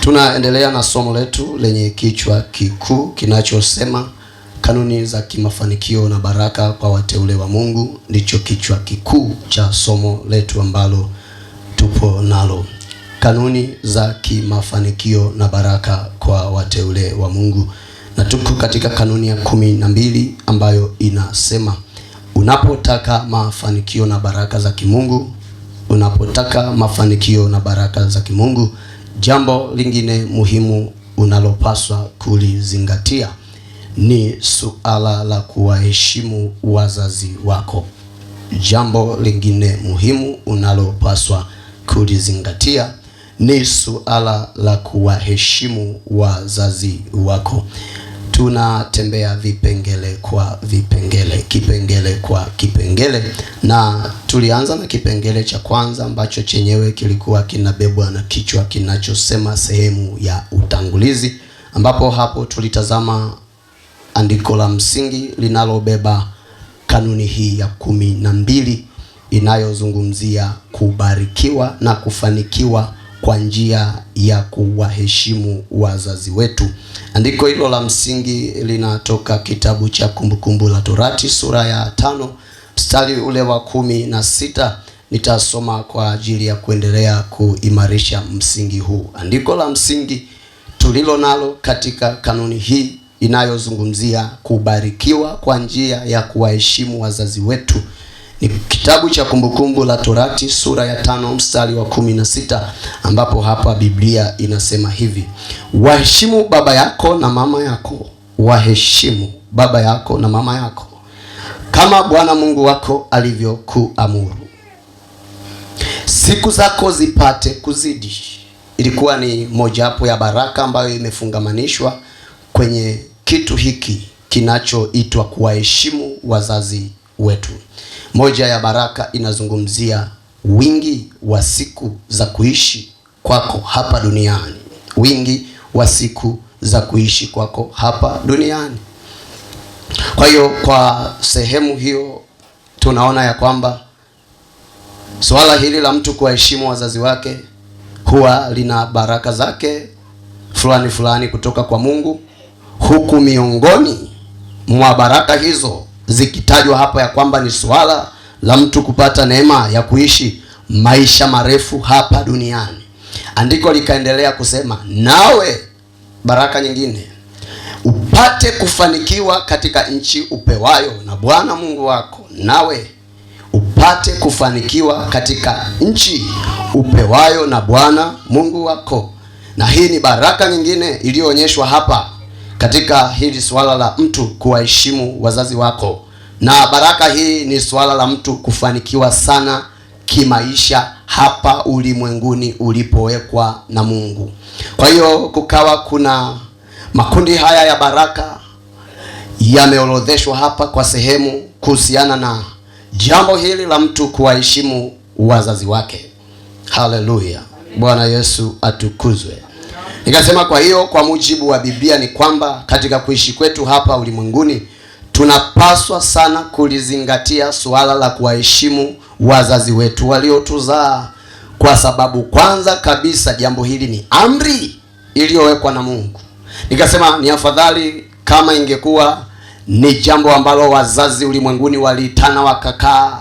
Tunaendelea na somo letu lenye kichwa kikuu kinachosema kanuni za kimafanikio na baraka kwa wateule wa Mungu. Ndicho kichwa kikuu cha somo letu ambalo tupo nalo. Kanuni za kimafanikio na baraka kwa wateule wa Mungu. Na tuko katika kanuni ya 12 ambayo inasema unapotaka mafanikio na baraka za kimungu, jambo lingine muhimu unalopaswa kulizingatia ni suala la kuwaheshimu wazazi wako. Jambo lingine muhimu unalopaswa kulizingatia ni suala la kuwaheshimu wazazi wako. Tunatembea vipengele kwa vipengele, kipengele kwa kipengele, na tulianza na kipengele cha kwanza ambacho chenyewe kilikuwa kinabebwa na kichwa kinachosema sehemu ya utangulizi, ambapo hapo tulitazama andiko la msingi linalobeba kanuni hii ya 12 inayozungumzia kubarikiwa na kufanikiwa kwa njia ya kuwaheshimu wazazi wetu. Andiko hilo la msingi linatoka kitabu cha Kumbukumbu la Torati sura ya 5 mstari ule wa 16. Nitasoma kwa ajili ya kuendelea kuimarisha msingi huu. Andiko la msingi tulilo nalo katika kanuni hii inayozungumzia kubarikiwa kwa njia ya kuwaheshimu wazazi wetu ni kitabu cha Kumbukumbu la Torati sura ya 5 mstari wa 16, ambapo hapa Biblia inasema hivi: waheshimu baba yako na mama yako, waheshimu baba yako na mama yako kama Bwana Mungu wako alivyokuamuru, siku zako zipate kuzidi. Ilikuwa ni mojawapo ya baraka ambayo imefungamanishwa kwenye kitu hiki kinachoitwa kuwaheshimu wazazi wetu. Moja ya baraka inazungumzia wingi wa siku za kuishi kwako hapa duniani. Wingi wa siku za kuishi kwako hapa duniani. Kwa hiyo kwa sehemu hiyo tunaona ya kwamba swala hili la mtu kuwaheshimu wazazi wake huwa lina baraka zake fulani fulani kutoka kwa Mungu, huku miongoni mwa baraka hizo zikitajwa hapa ya kwamba ni swala la mtu kupata neema ya kuishi maisha marefu hapa duniani. Andiko likaendelea kusema, nawe baraka nyingine upate kufanikiwa katika nchi upewayo na Bwana Mungu wako. Nawe upate kufanikiwa katika nchi upewayo na Bwana Mungu wako. Na hii ni baraka nyingine iliyoonyeshwa hapa katika hili swala la mtu kuwaheshimu wazazi wako. Na baraka hii ni swala la mtu kufanikiwa sana kimaisha hapa ulimwenguni ulipowekwa na Mungu. Kwa hiyo kukawa kuna makundi haya ya baraka yameorodheshwa hapa kwa sehemu kuhusiana na jambo hili la mtu kuwaheshimu wazazi wake. Haleluya. Bwana Yesu atukuzwe. Nikasema kwa hiyo kwa mujibu wa Biblia ni kwamba katika kuishi kwetu hapa ulimwenguni tunapaswa sana kulizingatia suala la kuwaheshimu wazazi wetu waliotuzaa, kwa sababu kwanza kabisa jambo hili ni amri iliyowekwa na Mungu. Nikasema ni afadhali kama ingekuwa ni jambo ambalo wazazi ulimwenguni waliitana wakakaa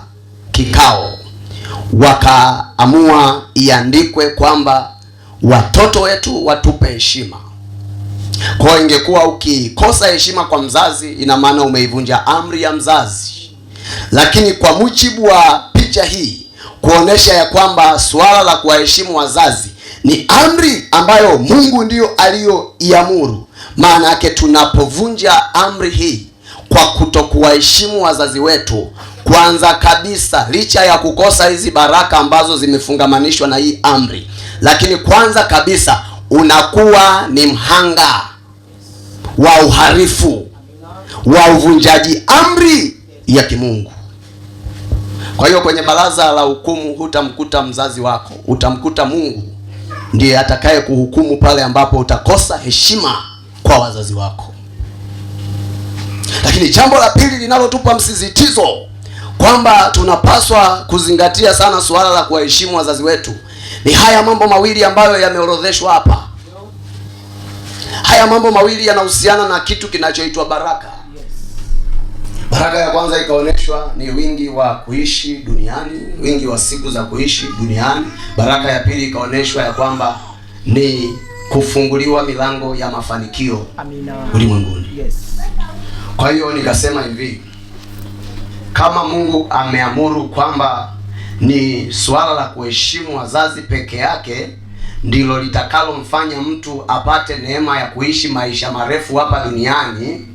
kikao wakaamua iandikwe kwamba watoto wetu watupe heshima. Kwa hiyo ingekuwa ukikosa heshima kwa mzazi, ina maana umeivunja amri ya mzazi. Lakini kwa mujibu wa picha hii kuonesha ya kwamba swala la kuwaheshimu wazazi ni amri ambayo Mungu ndiyo aliyoiamuru. Maana yake tunapovunja amri hii kwa kutokuwaheshimu wazazi wetu, kwanza kabisa licha ya kukosa hizi baraka ambazo zimefungamanishwa na hii amri, lakini kwanza kabisa unakuwa ni mhanga wa uharifu wa uvunjaji amri ya kimungu. Kwa hiyo kwenye baraza la hukumu hutamkuta mzazi wako, utamkuta Mungu ndiye atakaye kuhukumu pale ambapo utakosa heshima kwa wazazi wako. Lakini jambo la pili linalotupa msisitizo kwamba tunapaswa kuzingatia sana suala la kuwaheshimu wazazi wetu ni haya mambo mawili ambayo yameorodheshwa hapa. Haya mambo mawili yanahusiana na kitu kinachoitwa baraka. Baraka ya kwanza ikaonyeshwa ni wingi wa kuishi duniani, wingi wa siku za kuishi duniani. Baraka ya pili ikaonyeshwa ya kwamba ni kufunguliwa milango ya mafanikio ulimwenguni. Kwa hiyo nikasema hivi, kama Mungu ameamuru kwamba ni swala la kuheshimu wazazi peke yake ndilo litakalomfanya mtu apate neema ya kuishi maisha marefu hapa duniani,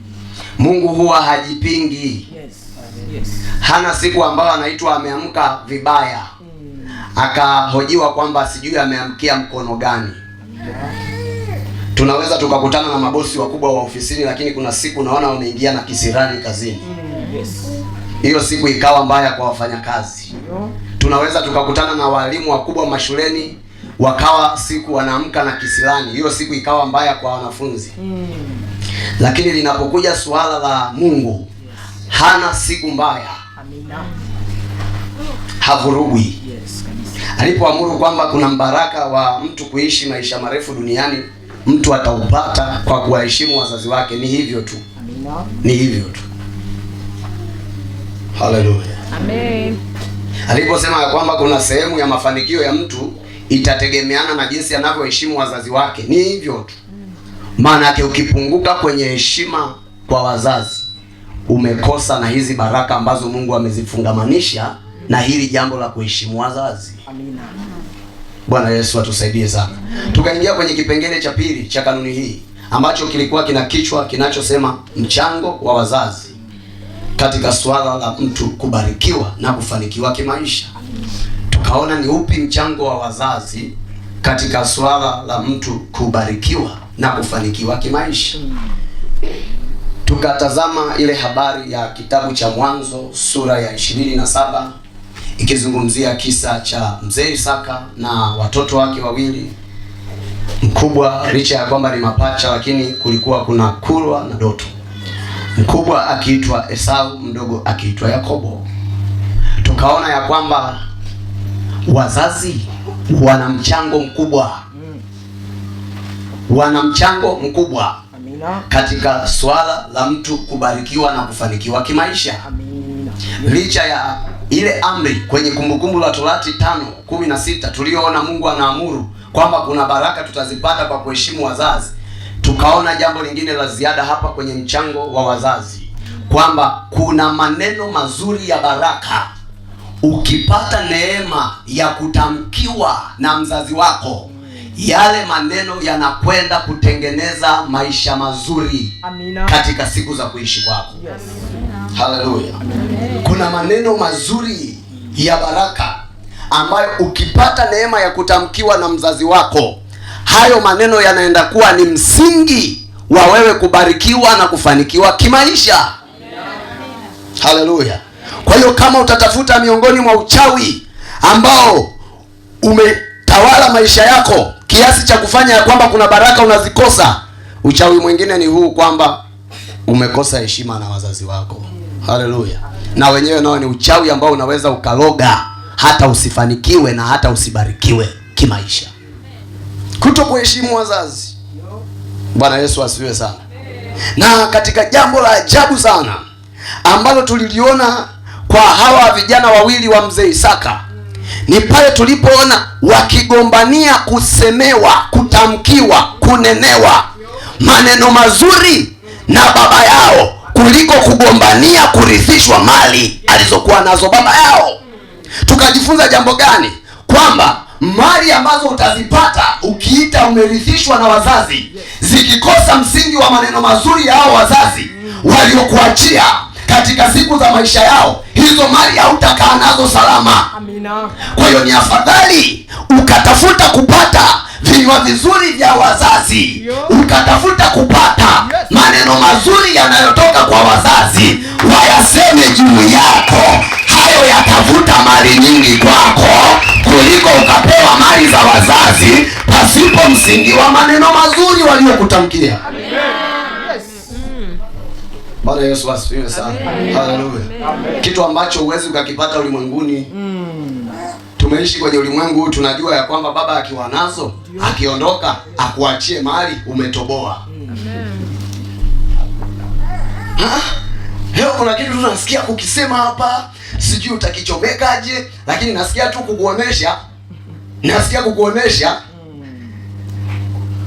Mungu huwa hajipingi. Hana siku ambayo anaitwa ameamka vibaya akahojiwa kwamba sijui ameamkia mkono gani. Tunaweza tukakutana na mabosi wakubwa wa ofisini, lakini kuna siku naona wameingia na kisirani kazini. Hiyo siku ikawa mbaya kwa wafanyakazi. Tunaweza tukakutana na walimu wakubwa mashuleni, wakawa siku wanaamka na kisirani. Hiyo siku ikawa mbaya kwa wanafunzi. Lakini linapokuja suala la Mungu, hana siku mbaya. Havurugwi. Alipoamuru kwamba kuna mbaraka wa mtu kuishi maisha marefu duniani, mtu ataupata kwa kuwaheshimu wazazi wake. Ni hivyo tu. Ni hivyo tu. Haleluya. Amen. Aliposema ya kwamba kuna sehemu ya mafanikio ya mtu itategemeana na jinsi anavyoheshimu wazazi wake, ni hivyo tu. Maana yake ukipunguka kwenye heshima kwa wazazi, umekosa na hizi baraka ambazo Mungu amezifungamanisha na hili jambo la kuheshimu wazazi. Amina. Bwana Yesu atusaidie sana. Tukaingia kwenye kipengele cha pili cha kanuni hii ambacho kilikuwa kina kichwa kinachosema mchango wa wazazi katika swala la mtu kubarikiwa na kufanikiwa kimaisha. Tukaona ni upi mchango wa wazazi katika swala la mtu kubarikiwa na kufanikiwa kimaisha. Tukatazama ile habari ya kitabu cha Mwanzo sura ya 27 ikizungumzia kisa cha mzee Isaka na watoto wake wawili. Mkubwa licha ya kwamba ni mapacha, lakini kulikuwa kuna Kulwa na Doto. Mkubwa akiitwa Esau, mdogo akiitwa Yakobo. Tukaona ya kwamba wazazi wana mchango mkubwa. Wana mchango mkubwa katika swala la mtu kubarikiwa na kufanikiwa kimaisha. Licha ya ile amri kwenye Kumbukumbu la Torati 5:16 tuliyoona Mungu anaamuru kwamba kuna baraka tutazipata kwa kuheshimu wazazi, tukaona jambo lingine la ziada hapa kwenye mchango wa wazazi, kwamba kuna maneno mazuri ya baraka. Ukipata neema ya kutamkiwa na mzazi wako, yale maneno yanakwenda kutengeneza maisha mazuri. Amina. Katika siku za kuishi kwako. Yes. Haleluya. Kuna maneno mazuri ya baraka ambayo ukipata neema ya kutamkiwa na mzazi wako, hayo maneno yanaenda kuwa ni msingi wa wewe kubarikiwa na kufanikiwa kimaisha. Haleluya. Kwa hiyo kama utatafuta miongoni mwa uchawi ambao umetawala maisha yako kiasi cha kufanya ya kwamba kuna baraka unazikosa, uchawi mwingine ni huu, kwamba umekosa heshima na wazazi wako. Haleluya. Na wenyewe nao ni uchawi ambao unaweza ukaloga hata usifanikiwe na hata usibarikiwe kimaisha. Kuto kuheshimu wazazi. Bwana Yesu asifiwe sana. Na katika jambo la ajabu sana ambalo tuliliona kwa hawa vijana wawili wa mzee Isaka, ni pale tulipoona wakigombania kusemewa, kutamkiwa, kunenewa maneno mazuri na baba yao kuliko kugombania kurithishwa mali alizokuwa nazo baba yao. Tukajifunza jambo gani? Kwamba mali ambazo utazipata ukiita umerithishwa na wazazi, zikikosa msingi wa maneno mazuri ya hao wazazi waliokuachia katika siku za maisha yao, hizo mali hautakaa nazo salama. Amina. Kwa hiyo ni afadhali ukatafuta kupata vinywa vizuri vya wazazi, ukatafuta kupata maneno mazuri yanayotoka kwa wazazi, wayaseme juu yako. Hayo yatavuta mali nyingi kwako kuliko ukapewa mali za wazazi pasipo msingi wa maneno mazuri waliokutamkia. Bwana Yesu asifiwe sana. Haleluya. Kitu ambacho huwezi ukakipata ulimwenguni. Tumeishi kwenye ulimwengu, tunajua ya kwamba baba akiwa nazo, akiondoka akuachie mali, umetoboa. Leo kuna kitu tunasikia kukisema hapa, sijui utakichomekaje, lakini nasikia tu kukuonesha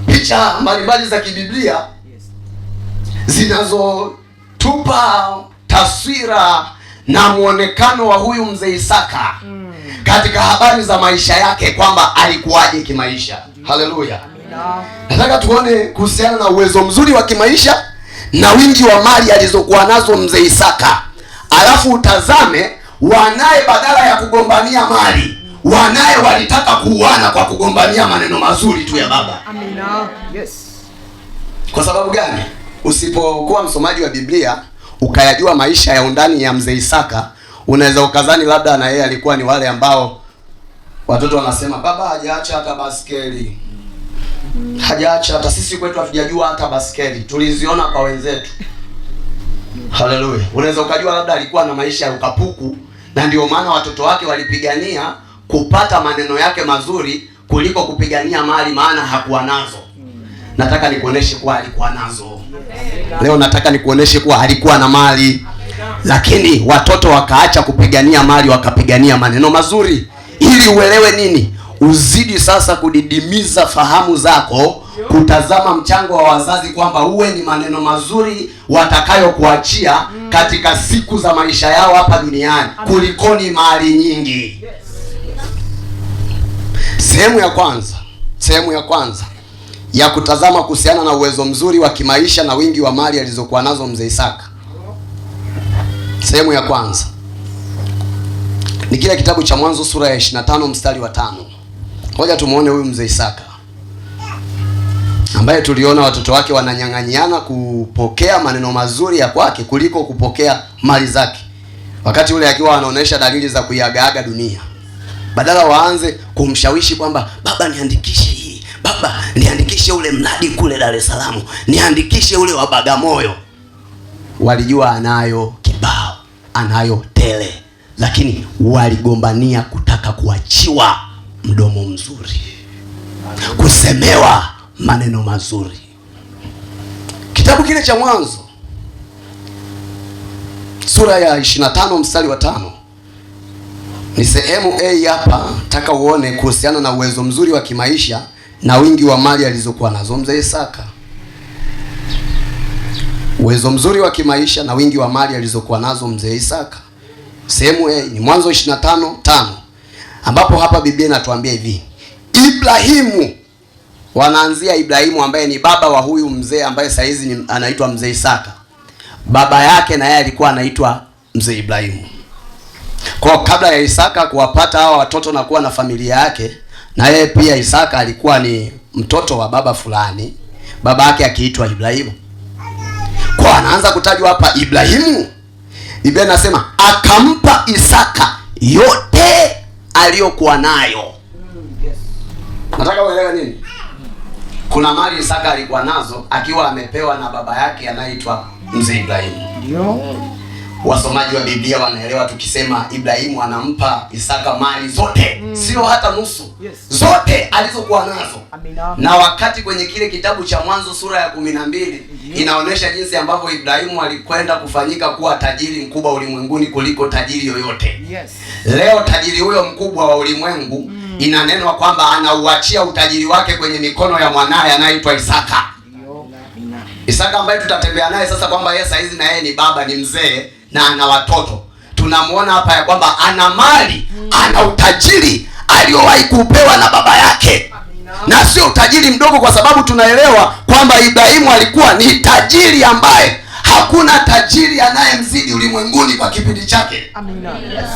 picha mbalimbali za kibiblia zinazotupa taswira na muonekano wa huyu mzee Isaka katika habari za maisha yake, kwamba alikuwaje kimaisha. Haleluya. Nataka tuone kuhusiana na uwezo mzuri wa kimaisha na wingi wa mali alizokuwa nazo mzee Isaka. Alafu utazame wanaye, badala ya kugombania mali, wanaye walitaka kuuana kwa kugombania maneno mazuri tu ya baba. Amina. Yes. Kwa sababu gani? Usipokuwa msomaji wa Biblia ukayajua maisha ya undani ya mzee Isaka, unaweza ukazani labda na yeye alikuwa ni wale ambao watoto wanasema baba hajaacha hata baskeli. Hajaacha hata, sisi kwetu hatujajua hata baskeli, tuliziona kwa wenzetu. Haleluya. Unaweza ukajua labda alikuwa na maisha ya ukapuku, na ndio maana watoto wake walipigania kupata maneno yake mazuri kuliko kupigania mali, maana hakuwa nazo. Nataka nikuoneshe kuwa alikuwa nazo. Leo nataka nikuoneshe kuwa alikuwa na mali, lakini watoto wakaacha kupigania mali, wakapigania maneno mazuri. Ili uelewe nini? Uzidi sasa kudidimiza fahamu zako, kutazama mchango wa wazazi, kwamba uwe ni maneno mazuri watakayokuachia katika siku za maisha yao hapa duniani kulikoni mali nyingi. Sehemu ya kwanza ya kutazama kuhusiana na uwezo mzuri wa kimaisha na wingi wa mali alizokuwa nazo mzee Isaka. Sehemu ya kwanza ni kile kitabu cha Mwanzo sura ya 25 mstari wa 5. Ngoja tumuone huyu mzee Isaka ambaye tuliona watoto wake wananyang'anyiana kupokea maneno mazuri ya kwake kuliko kupokea mali zake, wakati ule akiwa anaonesha dalili za kuiagaaga dunia. Badala waanze kumshawishi kwamba baba niandikishe hii, baba niandikishe ule mradi kule Dar es Salaam, niandikishe ule wa Bagamoyo. Walijua anayo kibao, anayo tele, lakini waligombania kutaka kuachiwa mdomo mzuri, kusemewa maneno mazuri. Kitabu kile cha Mwanzo sura ya 25 mstari wa 5 ni sehemu A hapa. Nataka uone kuhusiana na uwezo mzuri wa kimaisha na wingi wa mali alizokuwa nazo mzee Isaka. Uwezo mzuri wa kimaisha na wingi wa mali alizokuwa nazo mzee Isaka. Sehemu A ni Mwanzo 25:5, ambapo hapa Biblia inatuambia hivi: Ibrahimu, wanaanzia Ibrahimu ambaye ni baba wa huyu mzee ambaye saa hizi anaitwa mzee Isaka. Baba yake na yeye alikuwa anaitwa mzee Ibrahimu. Kwa kabla ya Isaka kuwapata hawa watoto na kuwa na familia yake, na yeye pia Isaka alikuwa ni mtoto wa baba fulani, baba yake akiitwa Ibrahimu. Kwa anaanza kutajwa hapa Ibrahimu. Biblia inasema akampa Isaka yote aliyokuwa nayo. Nataka uelewe nini? Kuna mali Isaka alikuwa nazo akiwa amepewa na baba yake anaitwa mzee Ibrahimu. Ndio. Wasomaji wa Biblia wanaelewa tukisema Ibrahimu anampa Isaka mali zote, sio hata nusu. Zote alizokuwa nazo. Amina. Na wakati kwenye kile kitabu cha Mwanzo sura ya 12 inaonyesha jinsi ambavyo Ibrahimu alikwenda kufanyika kuwa tajiri mkubwa ulimwenguni kuliko tajiri yoyote. Yes. Leo tajiri huyo mkubwa wa ulimwengu inanenwa kwamba anauachia utajiri wake kwenye mikono ya mwanae anaitwa Isaka. Isaka ambaye tutatembea naye sasa, kwamba yeye saizi na yeye ni baba, ni mzee na ana watoto. Tunamuona hapa ya kwamba ana mali, ana utajiri aliyowahi kupewa na baba yake. Na sio utajiri mdogo, kwa sababu tunaelewa kwamba Ibrahimu alikuwa ni tajiri ambaye hakuna tajiri anayemzidi ulimwenguni kwa kipindi chake. Amina. Yes.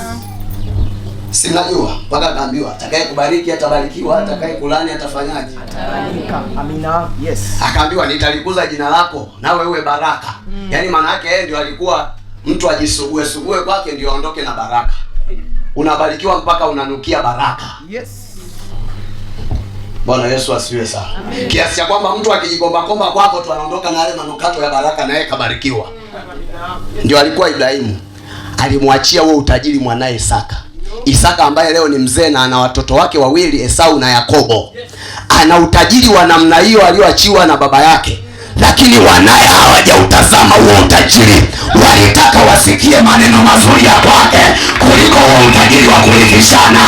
Sinajua mpaka akaambiwa atakaye kubariki atabarikiwa, atakaye kulani atafanyaje? Atabarika. Amina. Yes. Akaambiwa nitalikuza jina lako nawe uwe baraka. Yaani maana yake yeye ndio alikuwa mtu ajisugue kwake ndio aondoke na baraka. Unabarikiwa mpaka unanukia baraka. Yes. Bwana Yesu asifiwe sana. Kiasi cha kwamba mtu akijikomba kwako tu anaondoka na yale manukato ya baraka na yeye kabarikiwa. Ndio alikuwa Ibrahimu. Alimwachia huo utajiri mwanae Isaka. Isaka ambaye leo ni mzee na ana watoto wake wawili, Esau na Yakobo, ana utajiri wa namna hiyo alioachiwa na baba yake, lakini wanaye hawajautazama huo utajiri. Walitaka wasikie maneno mazuri ya kwake kuliko huo utajiri wa kurithishana.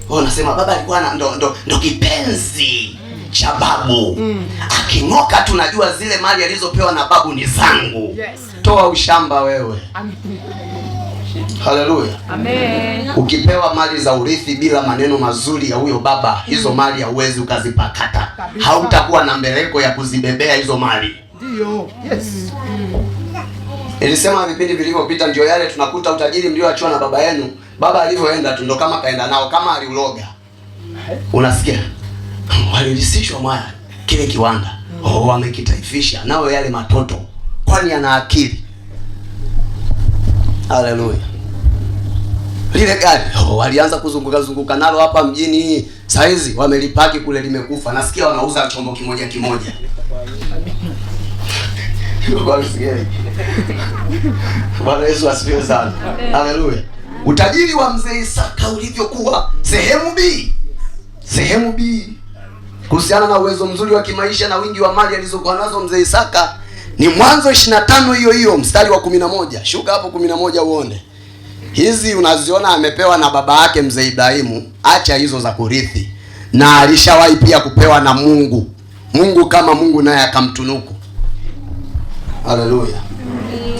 Unasema baba alikuwa ndo kipenzi cha babu. Aking'oka tunajua zile mali alizopewa na babu ni zangu. Toa ushamba wewe. Haleluya. Amen. Ukipewa mali za urithi bila maneno mazuri ya huyo baba, hizo mali hauwezi ukazipakata. Hautakuwa na mbeleko ya kuzibebea hizo mali. Ndio. Yes. Nilisema vipindi vilivyopita ndio yale tunakuta utajiri mlioachiwa na baba yenu. Baba alivyoenda tu ndo kama kaenda nao, kama aliuloga. Unasikia? Walilisishwa mwana kile kiwanda. Wamekitaifisha nao yale matoto. Kwani ana akili? Haleluya. Lile gari walianza kuzunguka nalo hapa mjini. Saizi wamelipaki kule, limekufa. Nasikia wanauza chombo kimoja. Bwana Yesu asifiwe sana. Haleluya. Utajiri wa mzee Isaka ulivyokuwa sehemu B kuhusiana na uwezo mzuri wa kimaisha na wingi wa mali alizokuwa nazo mzee Isaka ni Mwanzo 25 hiyo mstari wa 11. Shuka hapo 11 uone. Hizi unaziona amepewa na baba yake mzee Ibrahimu, acha hizo za kurithi. Na alishawahi pia kupewa na Mungu. Mungu kama Mungu naye akamtunuku. Haleluya.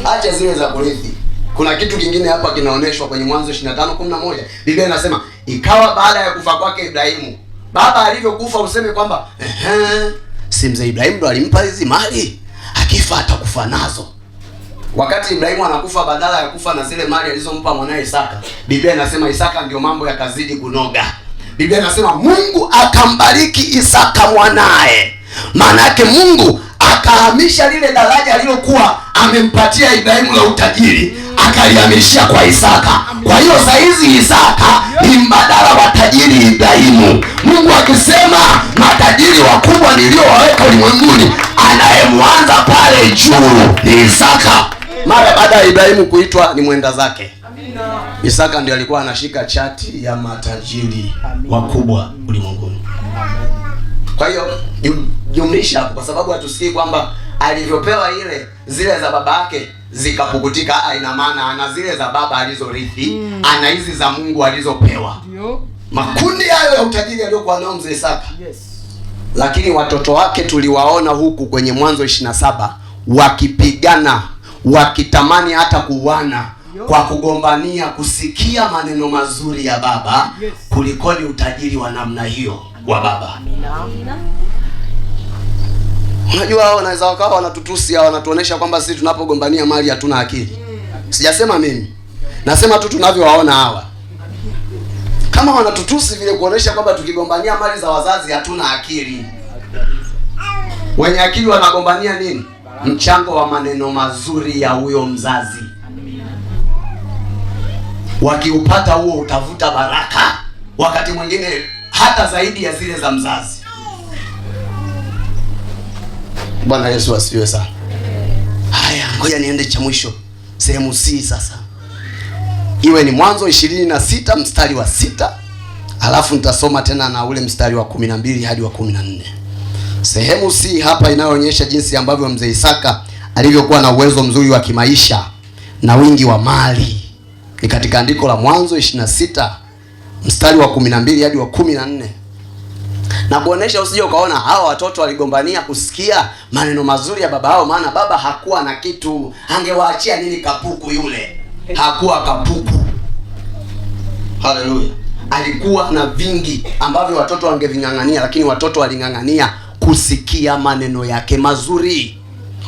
Acha zile za kurithi. Kuna kitu kingine hapa kinaonyeshwa kwenye Mwanzo 25:11. Biblia inasema ikawa baada ya kufa kwake Ibrahimu, baba alivyokufa useme kwamba si mzee Ibrahimu ndo alimpa hizi mali, akifa atakufa nazo. Wakati Ibrahimu anakufa, badala ya kufa na zile mali alizompa mwanae Isaka, Biblia inasema Isaka ndio mambo yakazidi kunoga. Biblia inasema Mungu akambariki Isaka mwanae. Maana yake Mungu akahamisha lile daraja alilokuwa amempatia Ibrahimu la utajiri, akalihamishia kwa Isaka. Kwa hiyo saizi Isaka ni mbadala wa tajiri Ibrahimu. Mungu akisema matajiri wakubwa niliowaweka ulimwenguni, anayemwanza pale juu ni Isaka. Mara baada ya Ibrahimu kuitwa ni mwenda zake, Isaka ndio alikuwa anashika chati ya matajiri wakubwa ulimwenguni. Kwa hiyo jumlisha hapo, kwa sababu hatusikii kwamba alivyopewa zile za baba yake zikapukutika. Ina maana ana zile za baba alizorithi, ana hizi za Mungu alizopewa. Makundi hayo ya utajiri aliyokuwa nao mzee Isaka. Lakini watoto wake tuliwaona huku kwenye Mwanzo 27 wakipigana, wakitamani hata kuuana kwa kugombania kusikia maneno mazuri ya baba kulikoni utajiri wa namna hiyo wa baba. Unajua hao wanaweza wakawa wanatutusi, wanatuonesha kwamba sisi tunapogombania mali hatuna akili. Sijasema mimi, nasema tu tunavyowaona hawa. Kama wanatutusi vile kuonesha kwamba tukigombania mali za wazazi hatuna akili. Wenye akili wanagombania nini? Mchango wa maneno mazuri ya huyo mzazi. Wakiupata huo utavuta baraka, wakati mwingine hata zaidi ya zile za mzazi. Bwana Yesu asifiwe sana. Haya, ngoja niende cha mwisho, sehemu C sasa. Iwe ni Mwanzo 26 mstari wa 6, alafu nitasoma tena na ule mstari wa 12 hadi wa 14. Sehemu C hapa inayoonyesha jinsi ambavyo mzee Isaka alivyokuwa na uwezo mzuri wa kimaisha na wingi wa mali. Ni katika andiko la Mwanzo 26 mstari wa 12 hadi wa 14. Na kuonesha usije ukaona hao watoto waligombania kusikia maneno mazuri ya baba yao, maana baba hakuwa na kitu, angewaachia nini kapuku yule? Hakuwa kapuku. Haleluya. Alikuwa na vingi ambavyo watoto wangeving'ang'ania, lakini watoto waling'ang'ania kusikia maneno yake mazuri.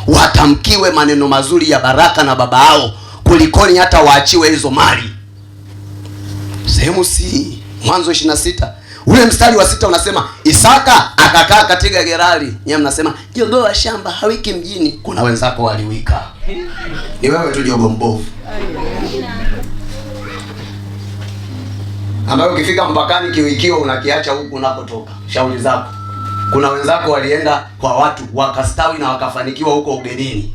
Watamkiwe maneno mazuri ya baraka na baba yao kulikoni hata waachiwe hizo mali. Sehemu C, Mwanzo 26. Ule mstari wa 6 unasema Isaka akakaa katika Gerari. Nyinyi mnasema jogoo wa shamba hawiki mjini. Kuna wenzako waliwika. Ni wewe tu jogoo mbovu. Ambayo ukifika mpakani kiwikio unakiacha huku unakotoka. Shauri zako. Kuna wenzako walienda kwa watu wakastawi na wakafanikiwa huko ugenini.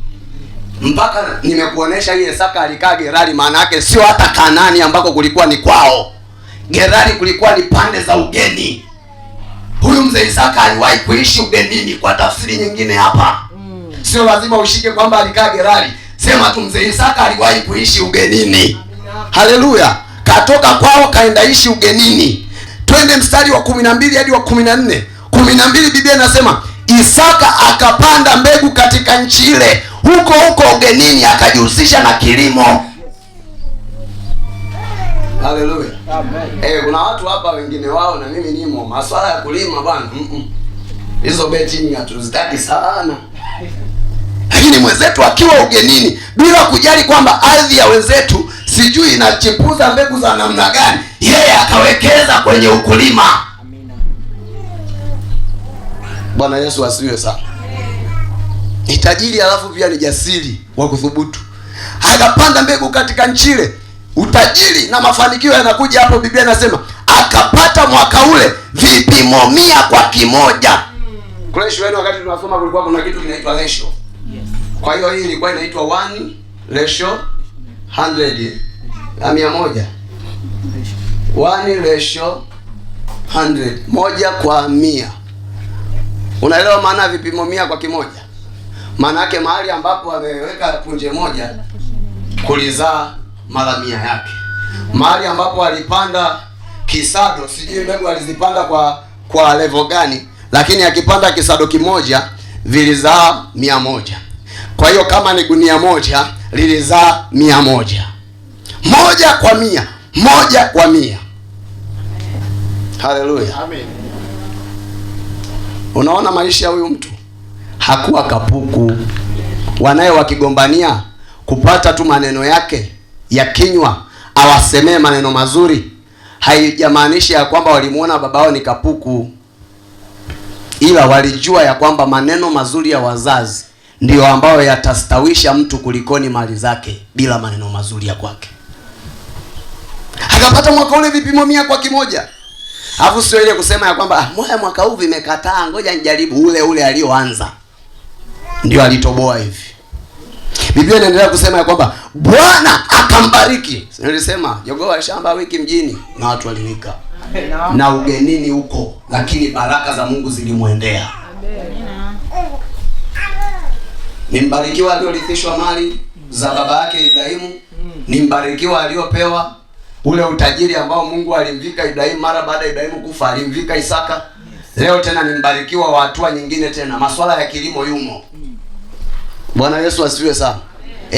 mpaka nimekuonesha ile Isaka alikaa Gerari, maana yake sio hata Kanaani ambako kulikuwa ni kwao. Gerari kulikuwa ni pande za ugeni. Huyu mzee Isaka aliwahi kuishi ugenini. Kwa tafsiri nyingine hapa, sio lazima ushike kwamba alikaa Gerari, sema tu mzee Isaka aliwahi kuishi ugenini. Haleluya! Katoka kwao kaenda ishi ugenini. Twende mstari wa 12 hadi wa 14. 12 Biblia inasema Isaka akapanda mbegu katika nchi ile, huko ugenini akajihusisha na kilimo. Haleluya. Amen. Kuna watu hapa wengine wao na mimi nimo masuala ya kulima bwana. Hizo betting hatuzitaki sana. Lakini mwenzetu akiwa ugenini bila kujali kwamba ardhi ya wenzetu sijui inachipuza mbegu za namna gani, yeye akawekeza kwenye ukulima. Amina. Bwana Yesu asifiwe sana. Ni tajiri alafu pia ni jasiri wa kuthubutu. Akapanda mbegu katika nchi ile. Utajiri na mafanikio yanakuja hapo. Biblia inasema akapata mwaka ule vipimo 100 kwa kimoja. Kule shuleni wakati tunasoma kulikuwa kuna kitu kinaitwa ratio. Kwa hiyo hii ilikuwa inaitwa 1:100. 100. 1:100. 1 kwa 100. Unaelewa maana ya vipimo 100 kwa kimoja? Maana yake mahali ambapo ameweka punje moja kulizaa mara 100 yake. Mahali ambapo alipanda kisado, sijui mbegu alizipanda kwa level gani, lakini akipanda kisado kimoja vilizaa 100. Kwa hiyo kama ni gunia moja lilizaa 100. 1 kwa 100. 1 kwa 100. Haleluya. Amen. Unaona maisha ya huyu mtu hakuwa kapuku. Wanaye wakigombania kupata tu maneno yake ya kinywa awasemee maneno mazuri, haijamaanisha ya kwamba walimuona babao ni kapuku, ila walijua ya kwamba maneno mazuri ya wazazi ndio ambayo yatastawisha mtu kulikoni mali zake bila maneno mazuri ya kwake. Akapata mwaka ule vipimo 100 kwa kimoja. Alafu sio ile kusema ya kwamba mwaka huu vimekataa, ngoja nijaribu. Ule alioanza ndio alitoboa hivi. Biblia inaendelea kusema ya kwamba Bwana akambariki. Nilisema jogoo shamba wiki mjini na watu waliwika na ugenini huko, lakini baraka za Mungu zilimwendea. Ni mbarikiwa aliorithishwa mali za baba yake Ibrahimu. Ni mbarikiwa aliopewa ule utajiri ambao Mungu alimvika Ibrahimu mara baada ya Ibrahimu kufa, alimvika Isaka. Leo tena ni mbarikiwa wa hatua nyingine tena. Masuala ya kilimo yumo. Bwana Yesu asifiwe sana.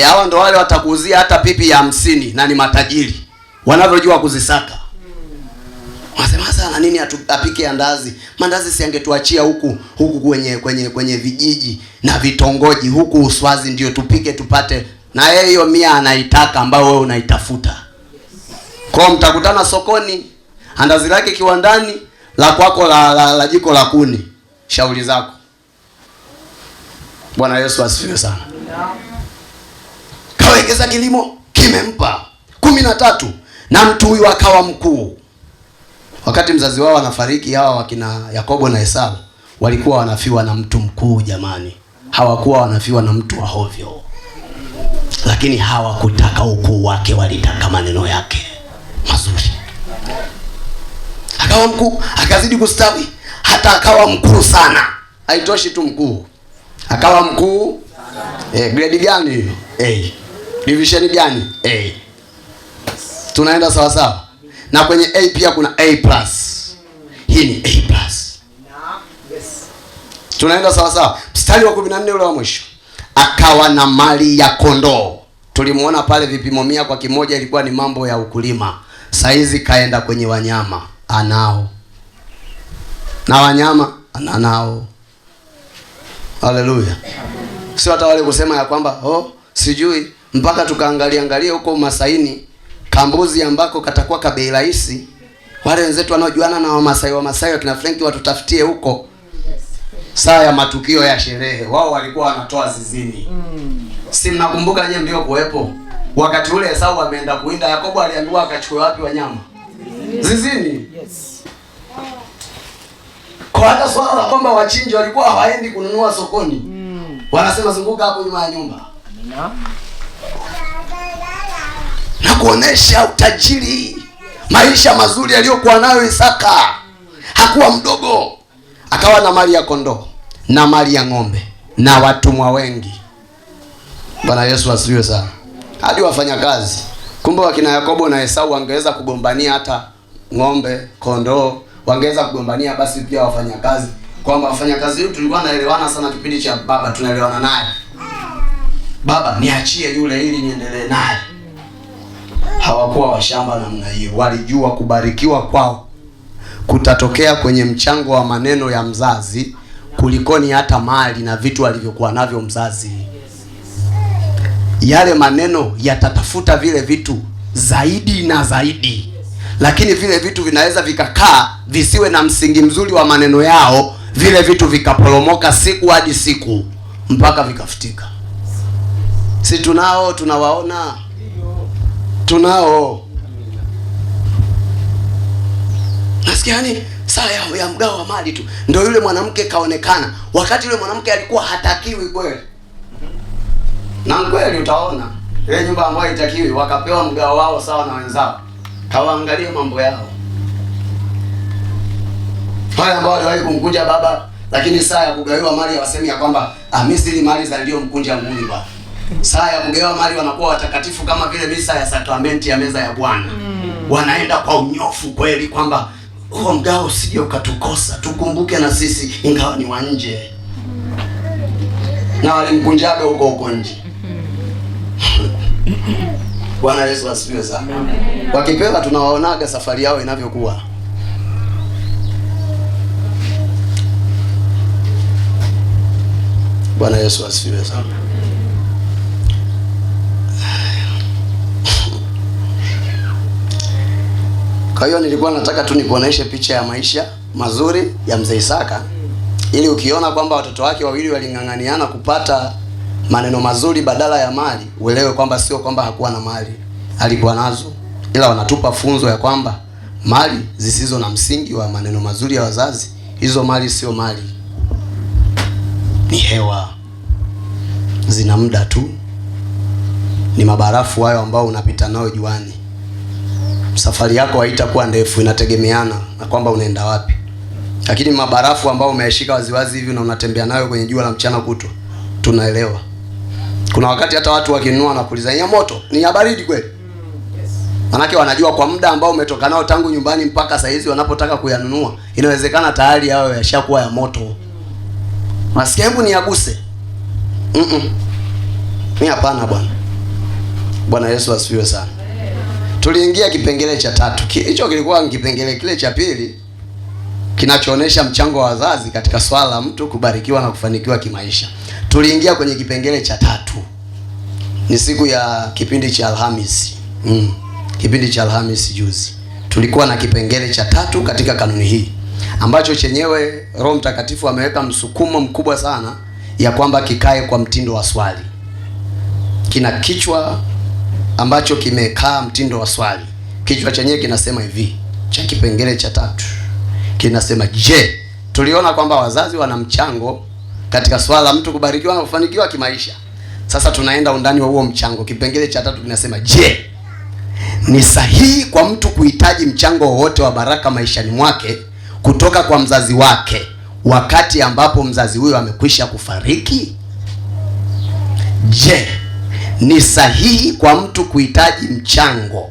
Hawa ndo wale watakuuzia hata pipi ya 50 na ni matajiri. Wanavyojua kuzisaka. Wasema sana nini apike andazi? Mandazi si angetuachia huku kwenye vijiji na vitongoji huku Uswazi ndio tupike tupate. Na yeye hiyo 100 anaitaka ambao wewe unaitafuta. Kwa mtakutana sokoni, andazi lake kiwandani, la kwako la jiko la kuni. Shauri zako. Bwana Yesu asifiwe sana. Kawekeza kilimo kimempa 13 na mtu huyu akawa mkuu. Wakati mzazi wao anafariki, hawa wakina Yakobo na Esau walikuwa wanafiwa na mtu mkuu jamani. Hawakuwa wanafiwa na mtu wa hovyo. Lakini hawakutaka ukuu wake, walitaka maneno yake mazuri. Akawa mkuu, akazidi kustawi, hata akawa mkuu sana. Haitoshi tu mkuu. Akawa mkuu. Grade gani? Division gani? Tunaenda sawa sawa. Na kwenye A pia kuna A+. Hii ni A+. Tunaenda sawa sawa. Mstari wa 14 ule wa mwisho. Akawa na mali ya kondoo. Tulimuona pale vipimo 100 kwa kimoja ilikuwa ni mambo ya ukulima. Saizi kaenda kwenye wanyama, anao. Na wanyama anao. Haleluya. Sio hata wale kusema ya kwamba sijui mpaka tukaangalia huko Masaini kambuzi ambako katakuwa kabei rahisi. Wale wenzetu wanaojuana na Wamasai kina Frank watutafutie huko. Saa ya matukio ya sherehe wao walikuwa wanatoa zizini. Si mnakumbuka nyewe ndio kuwepo. Wakati ule Esau ameenda kuinda, Yakobo aliambiwa akachukue wapi wanyama? Zizini. Yes. Kwa hata swala la kwamba wachinji walikuwa hawaendi kununua sokoni. Wanasema zunguka hapo nyuma ya nyumba. na kuonesha utajiri, maisha mazuri aliyokuwa nayo Isaka. Hakuwa mdogo, akawa na mali ya kondoo na mali ya ng'ombe na watumwa wengi. Bwana Yesu asifiwe sana. Hadi wafanyakazi. Kumbe wakina Yakobo na Esau wangeweza kugombania hata ng'ombe, kondoo, wangeweza kugombania basi pia wafanyakazi. Kwamba wafanyakazi wetu tulikuwa naelewana sana kipindi cha baba, tunaelewana naye. Baba niachie yule ili niendelee naye. Hawakuwa washamba namna hiyo. Walijua kubarikiwa kwao kutatokea kwenye mchango wa maneno ya mzazi kulikoni hata mali na vitu alivyokuwa navyo mzazi. Yale maneno yatatafuta vile vitu zaidi na zaidi, lakini vile vitu vinaweza vikakaa visiwe na msingi mzuri wa maneno yao, vile vitu vikaporomoka siku hadi siku mpaka vikafutika. Si tunao, tunawaona, tunao. Nasikia yani saa ya mgao wa mali tu ndio yule mwanamke kaonekana, wakati yule mwanamke alikuwa hatakiwi kweli. Na kweli utaona ile nyumba ambayo haitakiwi wakapewa mgao wao sawa na wenzao. Kawaangalia mambo yao. Wale ambao waliwahi kumkunja baba, lakini saa ya kugawiwa mali wasemi ya kwamba mimi mali za ndio mkunja ngumi baba. Saa ya kugawiwa mali wanakuwa watakatifu kama vile misa ya sakramenti ya meza ya Bwana. Wanaenda kwa unyofu kweli kwamba huo mgao usije ukatukosa, tukumbuke na sisi ingawa ni wa nje. Na walimkunjaga huko nje. Bwana Yesu asifiwe sana. Wakipewa tunawaonaga safari yao inavyokuwa. Bwana Yesu asifiwe sana. Kwa hiyo nilikuwa nataka tu nikuoneshe picha ya maisha mazuri ya mzee Isaka, ili ukiona kwamba watoto wake wawili waling'ang'aniana kupata maneno mazuri badala ya mali, uelewe kwamba sio kwamba hakuwa na mali, alikuwa nazo, ila wanatupa funzo ya kwamba mali zisizo na msingi wa maneno mazuri ya wazazi, hizo mali sio mali, ni hewa, zina muda tu, ni mabarafu hayo ambao unapita nao juani. Safari yako haitakuwa ndefu, inategemeana na kwamba unaenda wapi. Lakini mabarafu ambao umeyashika waziwazi hivi na unatembea nayo kwenye jua la mchana kutwa, tunaelewa. Kuna wakati hata watu wakinunua na kuuliza, "Ya moto, ni ya baridi kweli?" Manake wanajua kwa muda ambao umetoka nao tangu nyumbani mpaka saa hizi wanapotaka kuyanunua, inawezekana tayari yao yashakuwa ya moto. Masikia hebu ni yaguse. Ni hapana bwana. Bwana Yesu asifiwe sana. Tuliingia kipengele cha 3. Hicho kilikuwa kipengele kile cha pili kinachoonesha mchango wa wazazi katika swala la mtu kubarikiwa na kufanikiwa kimaisha. Tuliingia kwenye kipengele cha 3. Ni siku ya kipindi cha Alhamisi. Kipindi cha Alhamisi juzi. Tulikuwa na kipengele cha 3 katika kanuni hii, ambacho chenyewe Roho Mtakatifu ameweka msukumo mkubwa sana ya kwamba kikae kwa mtindo wa swali. Kina kichwa ambacho kimekaa mtindo wa swali. Kichwa chenyewe kinasema hivi, cha kipengele cha 3. Kinasema, je, tuliona kwamba wazazi wana mchango katika swala la mtu kubarikiwa na kufanikiwa kimaisha. Sasa tunaenda undani wa huo mchango. Kipengele cha 3 kinasema, je, ni sahihi kwa mtu kuhitaji mchango wowote wa baraka maishani mwake kutoka kwa mzazi wake wakati ambapo mzazi huyo amekwisha kufariki? Je, ni sahihi kwa mtu kuhitaji mchango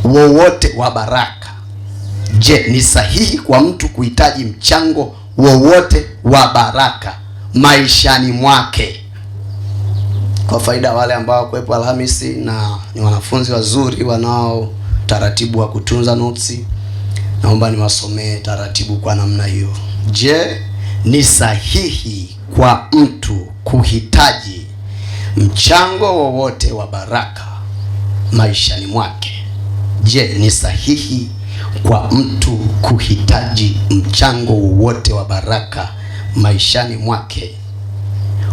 wowote wa baraka? Je, ni sahihi kwa mtu kuhitaji mchango wowote wa baraka maishani mwake? Kwa faida wale ambao kuepo Alhamisi na ni wanafunzi wazuri wanao taratibu wa kutunza notes, naomba niwasomee taratibu kwa namna hiyo. Je, ni sahihi kwa mtu kuhitaji mchango wowote wa baraka maishani mwake? Je, ni sahihi kwa mtu kuhitaji mchango wowote wa baraka maishani mwake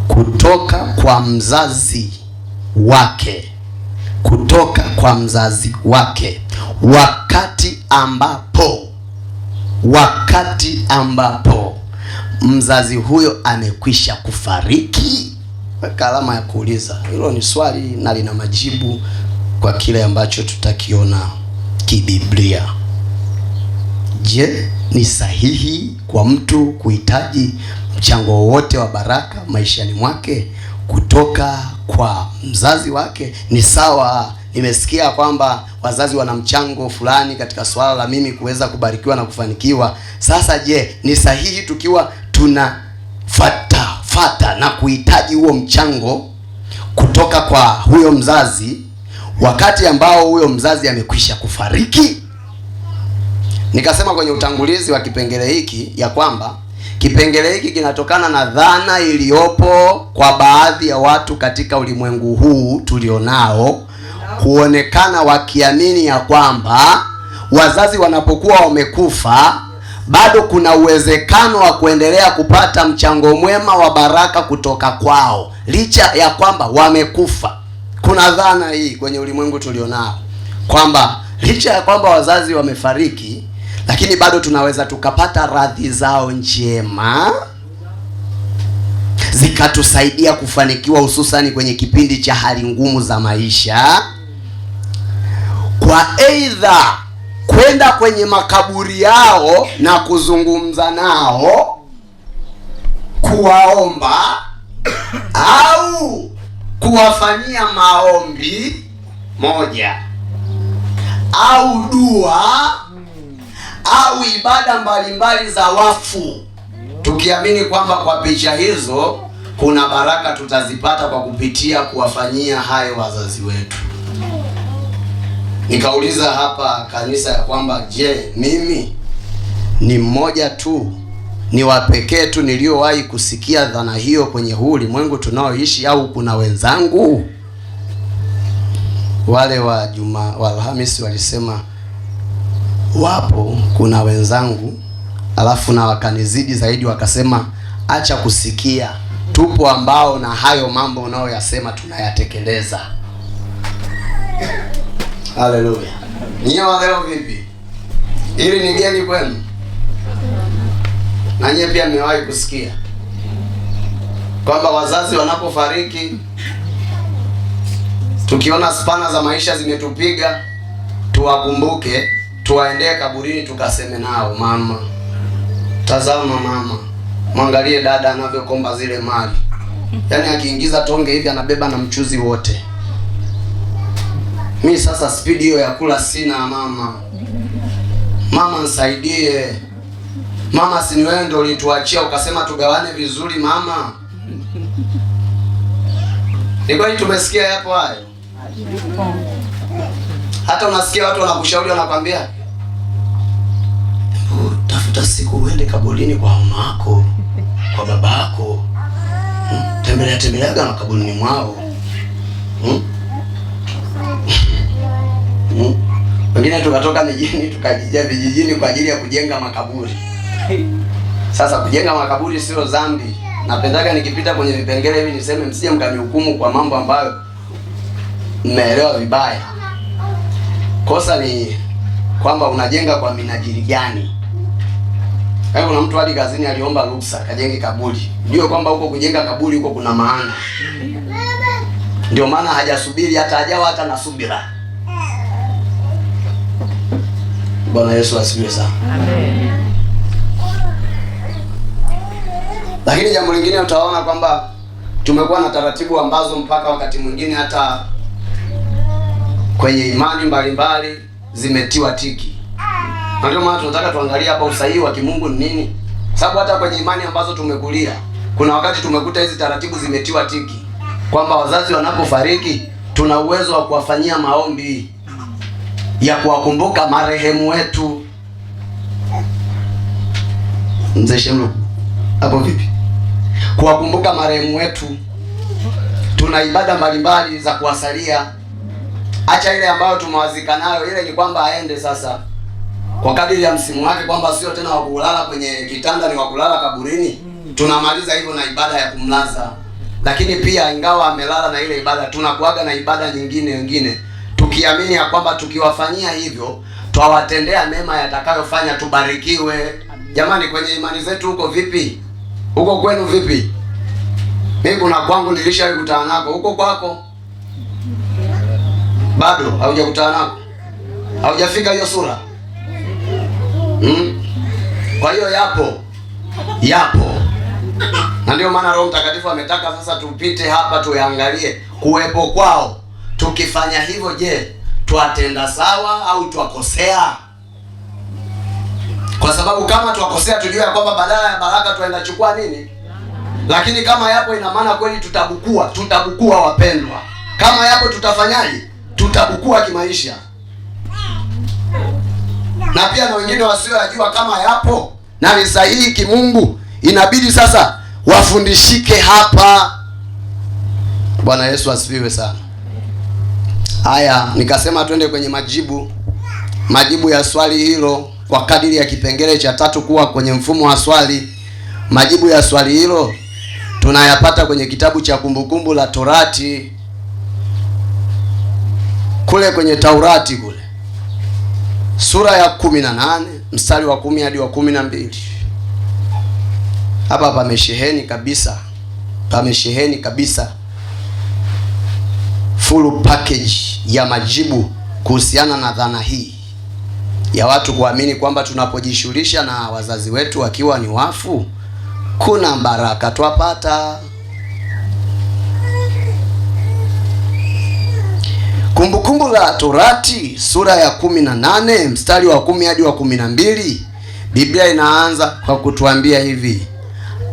kutoka kwa mzazi wake, wakati ambapo mzazi huyo amekwisha kufariki? weka alama ya kuuliza. Hilo ni swali na lina majibu kwa kile ambacho tutakiona kibiblia. Je, ni sahihi kwa mtu kuhitaji mchango wowote wa baraka maishani mwake kutoka kwa mzazi wake? Ni sawa, nimesikia kwamba wazazi wana mchango fulani katika swala la mimi kuweza kubarikiwa na kufanikiwa. Sasa je, ni sahihi tukiwa tunafuata na kuhitaji huo mchango kutoka kwa huyo mzazi wakati ambao huyo mzazi amekwisha kufariki? Nikasema kwenye utangulizi wa kipengele hiki ya kwamba kipengele hiki kinatokana na dhana iliyopo kwa baadhi ya watu katika ulimwengu huu tulionao, kuonekana wakiamini ya kwamba wazazi wanapokuwa wamekufa bado kuna uwezekano wa kuendelea kupata mchango mwema wa baraka kutoka kwao licha ya kwamba wamekufa. Kuna dhana hii kwenye ulimwengu tulionao kwamba licha ya kwamba wazazi wamefariki, lakini bado tunaweza tukapata radhi zao njema zikatusaidia kufanikiwa, hususani kwenye kipindi cha hali ngumu za maisha, kwa aidha kwenda kwenye makaburi yao na kuzungumza nao, kuwaomba au kuwafanyia maombi moja au dua au ibada mbalimbali za wafu, tukiamini kwamba kwa picha hizo kuna baraka tutazipata kwa kupitia kuwafanyia hayo wazazi wetu. Nikauliza hapa kanisa ya kwamba je, mimi ni mmoja tu, ni wa pekee tu niliowahi kusikia dhana hiyo kwenye huu ulimwengu tunaoishi, au kuna wenzangu? Wale wa Alhamisi walisema wapo, kuna wenzangu, alafu na wakanizidi zaidi wakasema acha kusikia, tupo ambao na hayo mambo unayoyasema tunayatekeleza. Haleluya. Nyinyi leo vipi? Ili ni geni kwenu? Na nyinyi pia mmewahi kusikia kwamba wazazi wanapofariki, tukiona spana za maisha zimetupiga, tuwakumbuke, tuwaendee kaburini, tukaseme nao, mama, tazama mama, mwangalie dada anavyokomba zile mali. Yaani akiingiza tonge hivi anabeba na mchuzi wote. Mimi sasa spidi hiyo ya kula sina mama. Mama nisaidie. Mama, si ni wewe ndio ulituachia ukasema tugawane vizuri mama. Ni kweli tumesikia hapo hayo? Hata unasikia watu wanakushauri, wanakwambia tafuta siku uende kaburini kwa mama yako, kwa baba yako. Tembeleaga makaburini mwao. Wengine tukatoka mijini tukajija vijijini kwa ajili ya kujenga makaburi. Sasa kujenga makaburi sio dhambi. Napendaga nikipita kwenye vipengele hivi niseme msije mkanihukumu kwa mambo ambayo mmeelewa vibaya. Kosa ni kwamba unajenga kwa minajili gani? Hapo kuna mtu hadi kazini aliomba ruhusa kajenge kaburi. Ndio kwamba huko kujenga kaburi huko kuna maana. Ndio maana hajasubiri hata hajawa hata na subira. Bwana Yesu asifiwe sana. Amen. Lakini jambo lingine utaona kwamba tumekuwa na taratibu ambazo mpaka wakati mwingine hata kwenye imani mbalimbali zimetiwa tiki. Na ndio maana tunataka tuangalie hapa usahihi wa kimungu ni nini. Sababu hata kwenye imani ambazo tumekulia, kuna wakati tumekuta hizi taratibu zimetiwa tiki kwamba wazazi wanapofariki tuna uwezo wa kuwafanyia maombi ya kuwakumbuka marehemu wetu. Mzee Shemlu, hapo vipi? Kuwakumbuka marehemu wetu. Tuna ibada mbalimbali za kuwasalia. Acha ile ambayo tumewazika nayo, ile ni kwamba aende sasa kwa kadiri ya msimu wake, kwamba sio tena wa kulala kwenye kitanda, ni wa kulala kaburini. Tunamaliza hivyo na ibada ya kumlaza. Lakini pia ingawa amelala na ile ibada, tunakuaga na ibada nyingine tukiamini ya kwamba tukiwafanyia hivyo twawatendea mema yatakayofanya tubarikiwe. Jamani, kwenye imani zetu huko vipi? Huko kwenu vipi? Mimi kuna kwangu nilishawahi kukutana nako. Huko kwako bado haujakutana nako, haujafika hiyo sura. Kwa hiyo yapo, na ndio maana Roho Mtakatifu ametaka sasa tupite hapa tuangalie kuwepo kwao. Tukifanya hivyo, je, twatenda sawa au twakosea? Kwa sababu kama twakosea, tujue ya kwamba badala ya baraka tuenda chukua nini. Lakini kama yapo, ina maana kweli tutabukua wapendwa. Kama yapo, tutafanyaje? Tutabukua kimaisha. Na pia na wengine wasiojua kama yapo na ni sahihi kimungu, inabidi sasa wafundishike hapa. Bwana Yesu asifiwe sana. Haya, nikasema twende kwenye majibu ya swali hilo kwa kadiri ya kipengele cha 3 kuwa kwenye mfumo wa swali. Majibu ya swali hilo tunayapata kwenye kitabu cha Kumbukumbu la Torati, kule kwenye Taurati kule sura ya 18 mstari wa 10 hadi wa 12. Hapa pamesheheni kabisa full package ya majibu kuhusiana na dhana hii ya watu kuamini kwamba tunapojishughulisha na wazazi wetu wakiwa ni wafu, kuna baraka twapata. Kumbukumbu la Torati sura ya 18 mstari wa 10 hadi wa 12. Biblia inaanza kwa kutuambia hivi: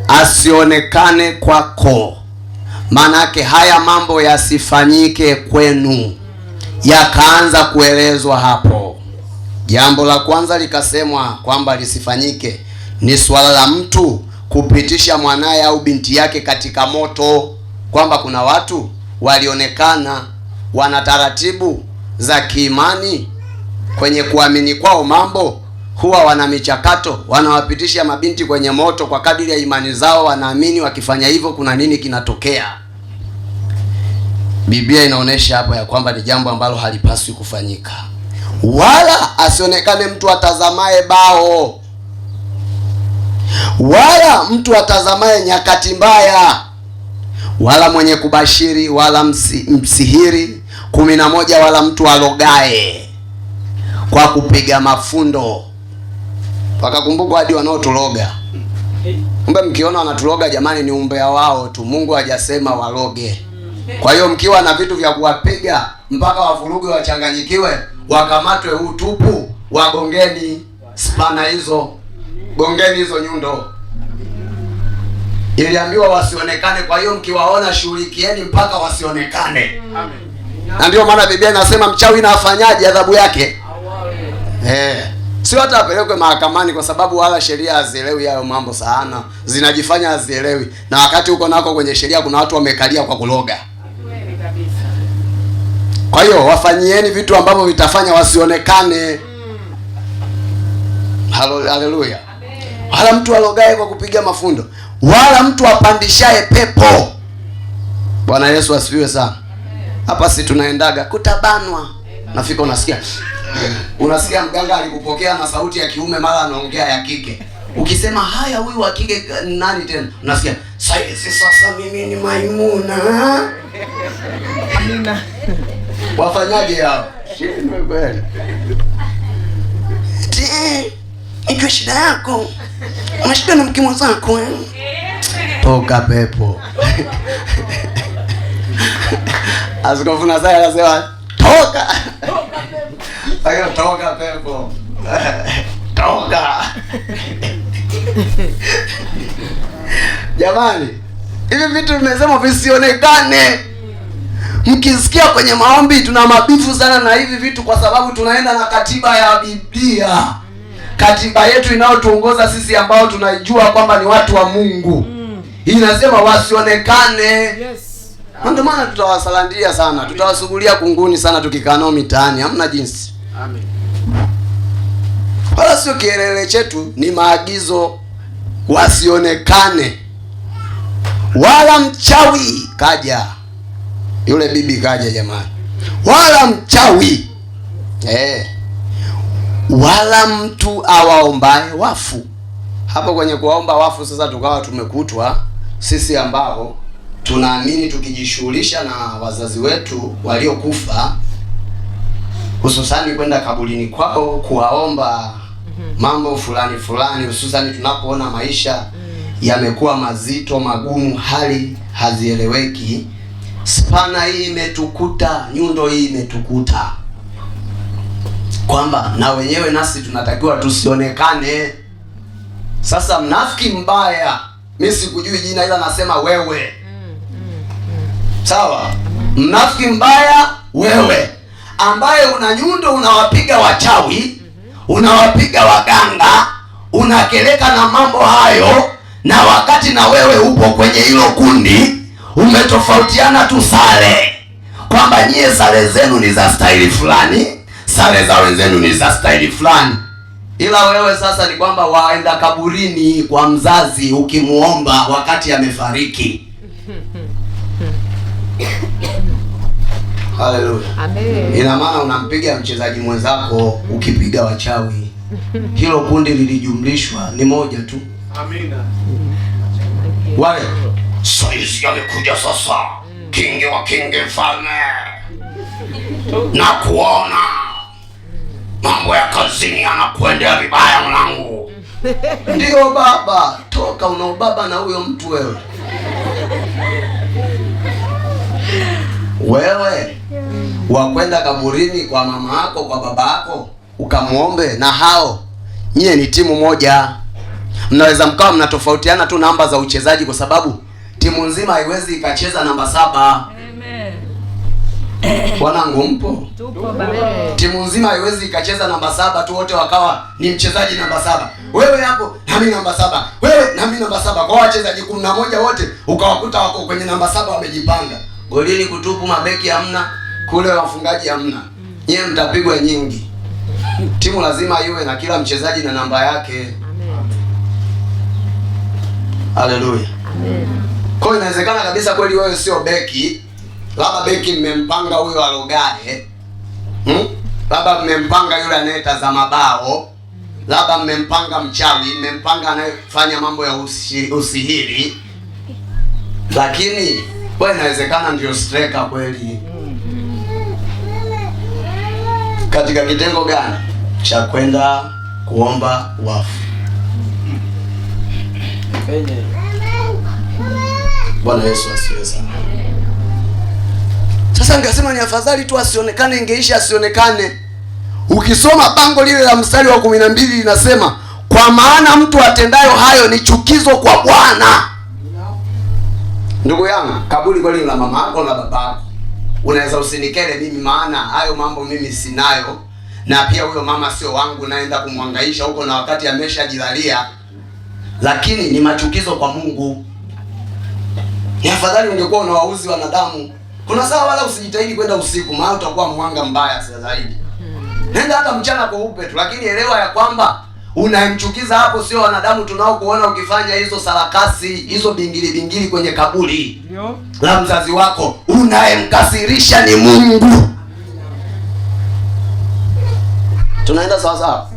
asionekane kwako. Manake haya mambo yasifanyike kwenu. Yakaanza kuelezwa hapo. Jambo la kwanza likasemwa kwamba lisifanyike ni swala la mtu kupitisha mwanaye au binti yake katika moto, kwamba kuna watu walionekana wana taratibu za kiimani kwenye kuamini kwao mambo, huwa wana michakato, wanawapitisha mabinti kwenye moto kwa kadiri ya imani zao. Wanaamini wakifanya hivyo kuna nini kinatokea. Biblia inaonyesha hapa ya kwamba ni jambo ambalo halipaswi kufanyika. Wala asionekane mtu atazamaye bao, wala mtu atazamaye nyakati mbaya, wala mwenye kubashiri, wala msihiri. 11, wala mtu alogae kwa kupiga mafundo. Wakakumbuka hadi wanaotuloga. Kumbe mkiona wanatuloga, jamani, ni umbea wao tu. Mungu hajasema waloge. Kwa hiyo mkiwa na vitu vya kuwapiga mpaka wafuruge, wachanganyikiwe, wakamatwe utupu, wagongeni spana hizo, gongeni hizo nyundo. Iliambiwa wasionekane. Kwa hiyo mkiwaona, shughulikieni mpaka wasionekane. Amen. Na ndio maana Biblia inasema mchawi na afanyaje adhabu yake? Sio hata apelekwe mahakamani, kwa sababu wala sheria hazielewi hayo mambo sana, zinajifanya hazielewi. Na wakati huko nako kwenye sheria kuna watu wamekalia kwa kuloga. Kwa hiyo wafanyieni vitu ambavyo vitafanya wasionekane. Haleluya. Wala mtu alogae kwa kupiga mafundo, wala mtu apandishaye pepo. Bwana Yesu asifiwe sana. Hapa si tunaendaga kutabanwa, nafika unasikia mganga alikupokea na sauti ya kiume, mara anaongea ya kike. Ukisema haya, huyu wa kike nani tena? Unasikia sasa mimi ni Maimuna. Wafanyaje hao? Shindwe kweli. Ndio shida yako. Una shida na mke wako. Toka pepo. Askofu Nazaya anasema toka. Ayo, toka pepo. Toka. Jamani, hivi vitu vimesema visionekane. Mkisikia kwenye maombi tuna mabifu sana na hivi vitu, kwa sababu tunaenda na katiba ya Biblia. Katiba yetu inayotuongoza sisi ambao tunaijua kwamba ni watu wa Mungu. Hii inasema wasionekane. Yes. Ndio maana tutawasalandia sana, tutawasugulia kunguni sana tukikaa nao mitaani, hamna jinsi. Amen. Wala sio kielele chetu, ni maagizo wasionekane. Wala mchawi kaja. Yule bibi kaja jamani. Wala mchawi. Wala mtu awaombaye wafu. Hapo kwenye kuwaomba wafu sasa tukawa tumekutwa sisi ambao tunaamini tukijishughulisha na wazazi wetu waliokufa, hususani kwenda kaburini kwao kuwaomba mambo fulani fulani, hususani tunapoona maisha yamekuwa mazito, magumu, hali hazieleweki. Spana hii imetukuta, nyundo hii imetukuta, kwamba na wenyewe nasi tunatakiwa tusionekane. Sasa mnafiki mbaya, mimi sikujui jina, ila nasema wewe, sawa? Mnafiki mbaya wewe, ambaye una nyundo, unawapiga wachawi, unawapiga waganga, unakeleka na mambo hayo, na wakati na wewe upo kwenye hilo kundi, umetofautiana tu sare, kwamba nyie sare zenu ni za staili fulani, sare za wenzenu ni za staili fulani, ila wewe sasa ni kwamba waenda kaburini kwa mzazi ukimuomba wakati amefariki. Haleluya. Amen. Ina maana unampiga mchezaji mwenzako ukipiga wachawi. Hilo kundi lilijumlishwa ni moja tu. Amina. Wale saizi amekuja sasa, kingi wa kingi, mfalme, na kuona mambo ya kazini yanakuendea vibaya mwanangu. Ndio baba, toka unaobaba na huyo mtu wewe. Wewe wakwenda kaburini kwa mama yako, kwa baba yako, ukamuombe na hao. Nyie ni timu moja. Mnaweza mkawa mnatofautiana tu namba za uchezaji, kwa sababu timu nzima haiwezi ikacheza namba 7. Amen. Wanangu mpo? Tupo baba. Timu nzima haiwezi ikacheza namba 7 tu wote wakawa ni mchezaji namba 7. Wewe hapo na mimi namba 7. Wewe na mimi namba 7. Kwa wachezaji 11 wote ukawakuta wako kwenye namba 7 wamejipanga. Golini kutupu, mabeki hamna, kule wafungaji hamna. Nyie mtapigwa nyingi. Timu lazima iwe na kila mchezaji na namba yake. Amen. Haleluya. Amen. Kwa hiyo inawezekana kabisa kweli wewe sio beki, labda beki mmempanga huyo alogare, labda mmempanga yule anayetazama bao, labda mmempanga mchawi, mmempanga anayefanya mambo ya usihiri, lakini kwa inawezekana ndio striker kweli. Katika kitengo gani cha kwenda kuomba wafu? Bwana Yesu asifiwe sana. Sasa ningesema ni afadhali tu asionekane, ingeisha asionekane. Ukisoma bango lile la mstari wa 12 linasema, kwa maana mtu atendayo hayo ni chukizo kwa Bwana. Ndugu yangu, kaburi kweli la mama yako na baba yako. Unaweza usinikele mimi, maana hayo mambo mimi sinayo, na pia huyo mama sio wangu naenda kumhangaisha huko na wakati ameshajilalia, lakini ni machukizo kwa Mungu. Ni afadhali ungekuwa unawauzi wanadamu. Kuna saa wala usijitahidi kwenda usiku, maana utakuwa mwanga mbaya zaidi. Nenda hata mchana kweupe tu, lakini elewa ya kwamba unamchukiza hapo sio wanadamu tunao kuona ukifanya hizo sarakasi, hizo bingili kwenye kaburi la mzazi wako. Unayemkasirisha ni Mungu. Tunaenda sawa sawa?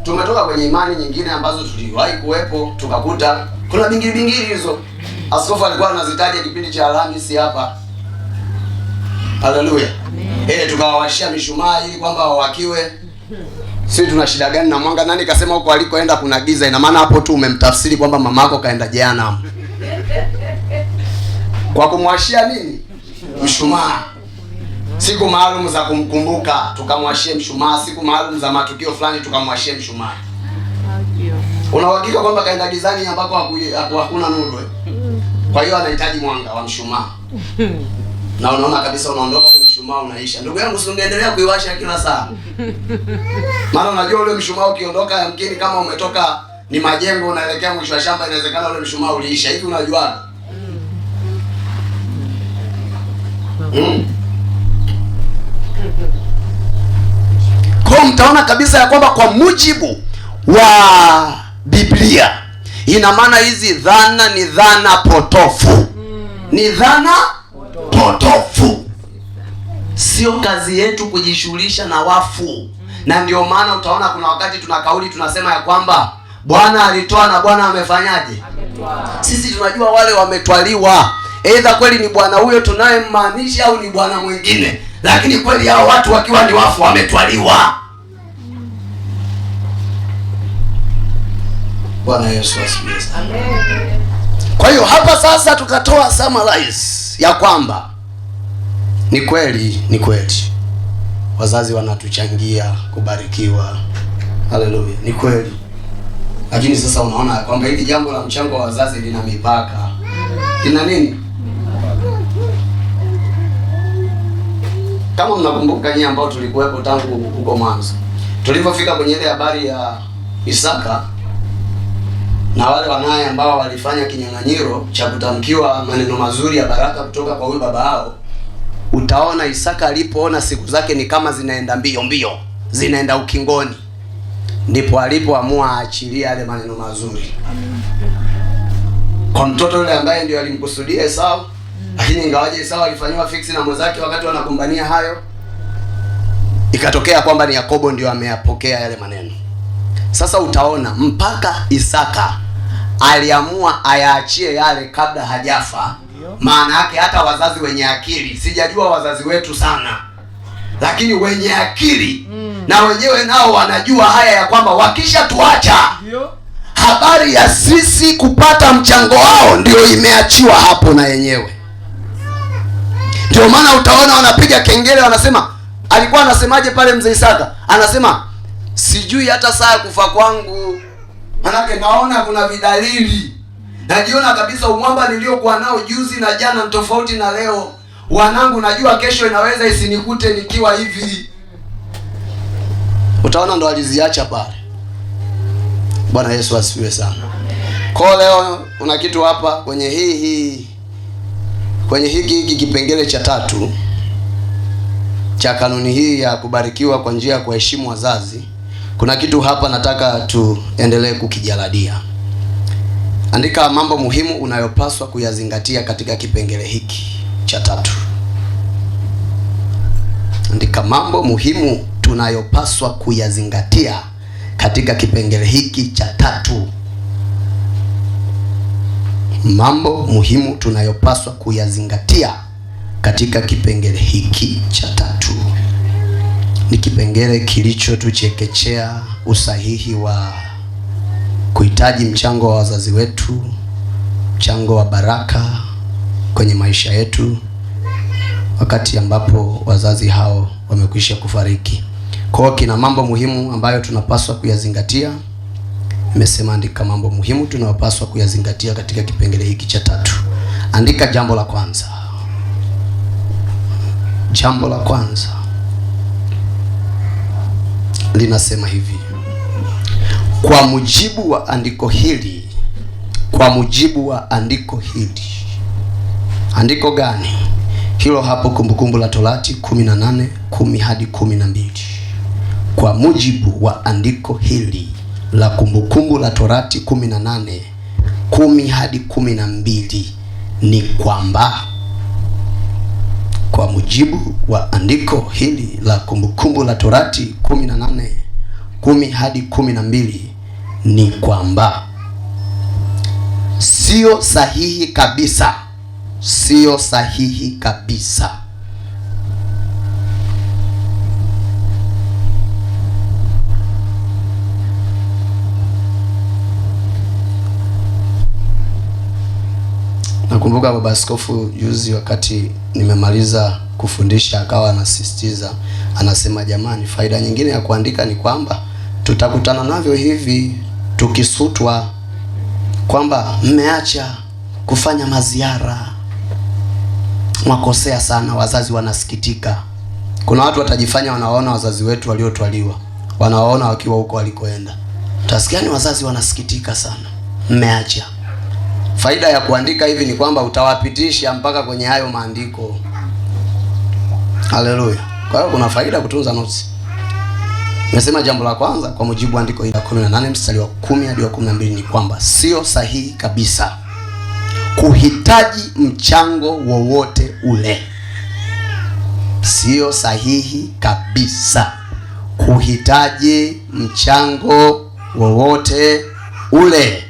Tumetoka kwenye imani nyingine ambazo tuliwahi kuwepo, tukakuta kuna bingili hizo. Askofu alikuwa anazitaja kipindi cha Alhamisi hapa. Haleluya. Tukawawashia mishumaa ili kwamba wawakiwe. Sisi tuna shida gani na mwanga? Nani kasema huko alikoenda kuna giza? Ina maana hapo tu umemtafsiri kwamba mamako kaenda jehanamu. Kwa kumwashia nini? Mshumaa. Siku maalum za kumkumbuka tukamwashia mshumaa, siku maalum za matukio fulani tukamwashia mshumaa. Una uhakika kwamba kaenda gizani ambako hakuna nuru? Kwa hiyo anahitaji mwanga wa mshumaa. Na unaona kabisa unaondoka ule mshumaa unaisha. Ndugu yangu, usingeendelea kuiwasha kila saa. Maana unajua ule mshumaa ukiondoka, yamkini kama umetoka ni majengo unaelekea mwisho wa shamba, inawezekana ule mshumaa uliisha. Hivi unajua? Kwa mtaona kabisa ya kwamba kwa mujibu wa Biblia, ina maana hizi dhana ni dhana potofu. Ni dhana potofu. Sio kazi yetu kujishughulisha na wafu. Na ndio maana utaona kuna wakati tuna kauli tunasema ya kwamba Bwana alitoa na Bwana amefanyaje? Sisi tunajua wale wametwaliwa, aidha kweli ni bwana huyo tunayemmaanisha au ni bwana mwingine, lakini kweli hao watu wakiwa ni wafu wametwaliwa. Bwana Yesu asifiwe. Amen. Kwa hiyo hapa sasa tukatoa summarize ya kwamba ni kweli wazazi wanatuchangia kubarikiwa. Haleluya, ni kweli. Lakini sasa unaona kwamba hili jambo la mchango wa wazazi lina mipaka. Lina nini? Kama mnakumbuka nyinyi ambao tulikuwepo tangu huko mwanzo, tulipofika kwenye ile habari ya Isaka na wale wanaye ambao walifanya kinyang'anyiro cha kutamkiwa maneno mazuri ya baraka kutoka kwa huyu baba yao, utaona Isaka alipoona siku zake ni kama zinaenda mbio, zinaenda ukingoni, ndipo alipoamua aachilie yale maneno mazuri kwa mtoto yule ambaye ndio alimkusudia Esau. Lakini ingawaje Esau alifanywa fix na mwenzake wakati wanakumbania hayo, ikatokea kwamba ni Yakobo ndio ameyapokea yale maneno. Sasa utaona mpaka Isaka aliamua ayaachie yale kabla hajafa. Maana yake hata wazazi wenye akili, sijajua wazazi wetu sana, lakini wenye akili na wenyewe nao wanajua haya ya kwamba wakisha tuacha, habari ya sisi kupata mchango wao ndio imeachiwa hapo na yenyewe. Ndio maana utaona wanapiga kengele, wanasema, alikuwa anasemaje pale mzee Isaka? Anasema sijui hata saa ya kufa kwangu, manake naona kuna vidalili. Najiona kabisa umwamba niliokuwa nao juzi na jana tofauti na leo. Wanangu, najua kesho inaweza isinikute nikiwa hivi. Utaona ndo aliziacha pale. Bwana Yesu asifiwe sana. Kwa leo una kitu hapa kwenye kwenye hiki kipengele cha 3 cha kanuni hii ya kubarikiwa kwa njia ya kuheshimu wazazi. Kuna kitu hapa nataka tuendelee kukijaladia. Andika mambo muhimu unayopaswa kuyazingatia katika kipengele hiki cha 3. Andika mambo muhimu tunayopaswa kuyazingatia katika kipengele hiki cha 3. Mambo muhimu tunayopaswa kuyazingatia katika kipengele hiki cha 3. Ni kipengele kilichotuchekechea usahihi wa kuhitaji mchango wa wazazi wetu, mchango wa baraka kwenye maisha yetu wakati ambapo wazazi hao wamekwisha kufariki. Kwa hiyo kina mambo muhimu ambayo tunapaswa kuyazingatia. Nimesema andika mambo muhimu tunayopaswa kuyazingatia katika kipengele hiki cha 3. Andika jambo la kwanza. Jambo la kwanza linasema hivi: kwa mujibu wa andiko hili. Kwa mujibu wa andiko hili. Andiko gani? Hilo hapo Kumbukumbu la Torati 18:10 hadi 12. Kwa mujibu wa andiko hili la Kumbukumbu la Torati 18:10 hadi 12 ni kwamba, kwa mujibu wa andiko hili la Kumbukumbu la Torati 18:10 hadi 12 ni kwamba sio sahihi kabisa, sio sahihi kabisa Nakumbuka baba askofu juzi wakati nimemaliza kufundisha akawa anasisitiza, anasema jamani, faida nyingine ya kuandika ni kwamba tutakutana navyo hivi tukisutwa kwamba mmeacha kufanya maziara, mwakosea sana, wazazi wanasikitika. Kuna watu watajifanya wanawaona wazazi wetu waliotwaliwa, wanawaona wakiwa huko walikoenda. Utasikia ni wazazi wanasikitika sana, mmeacha. Faida ya kuandika hivi ni kwamba utawapitisha mpaka kwenye hayo maandiko. Haleluya. Kwa hiyo kuna faida kutunza notes. Nimesema jambo la kwanza kwa mujibu wa andiko hili 18 mstari wa 10 hadi wa 12 ni kwamba sio sahihi kabisa kuhitaji mchango wowote ule. Sio sahihi kabisa kuhitaji mchango wowote ule.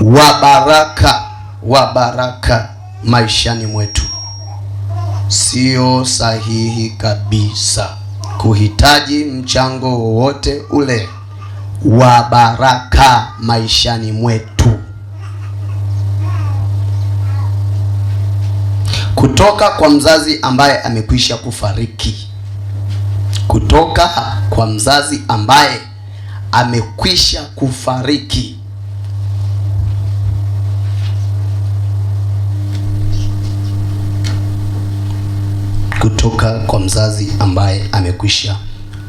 wa baraka maishani mwetu. Sio sahihi kabisa kuhitaji mchango wowote ule wa baraka maishani mwetu kutoka kwa mzazi ambaye amekwisha kufariki. Kutoka kwa mzazi ambaye amekwisha kufariki. Kutoka kwa mzazi ambaye amekwisha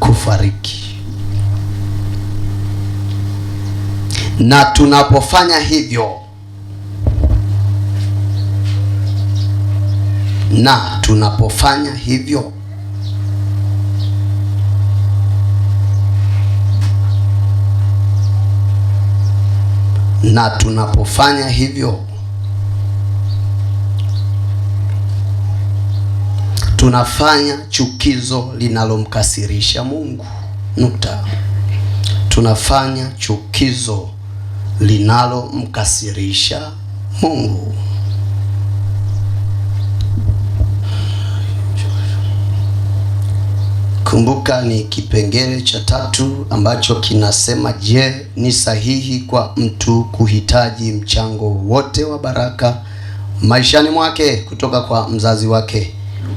kufariki. Na tunapofanya hivyo, tunafanya chukizo linalomkasirisha Mungu. Tunafanya chukizo linalomkasirisha Mungu. Kumbuka ni kipengele cha 3 ambacho kinasema, je, ni sahihi kwa mtu kuhitaji mchango wote wa baraka maishani mwake kutoka kwa mzazi wake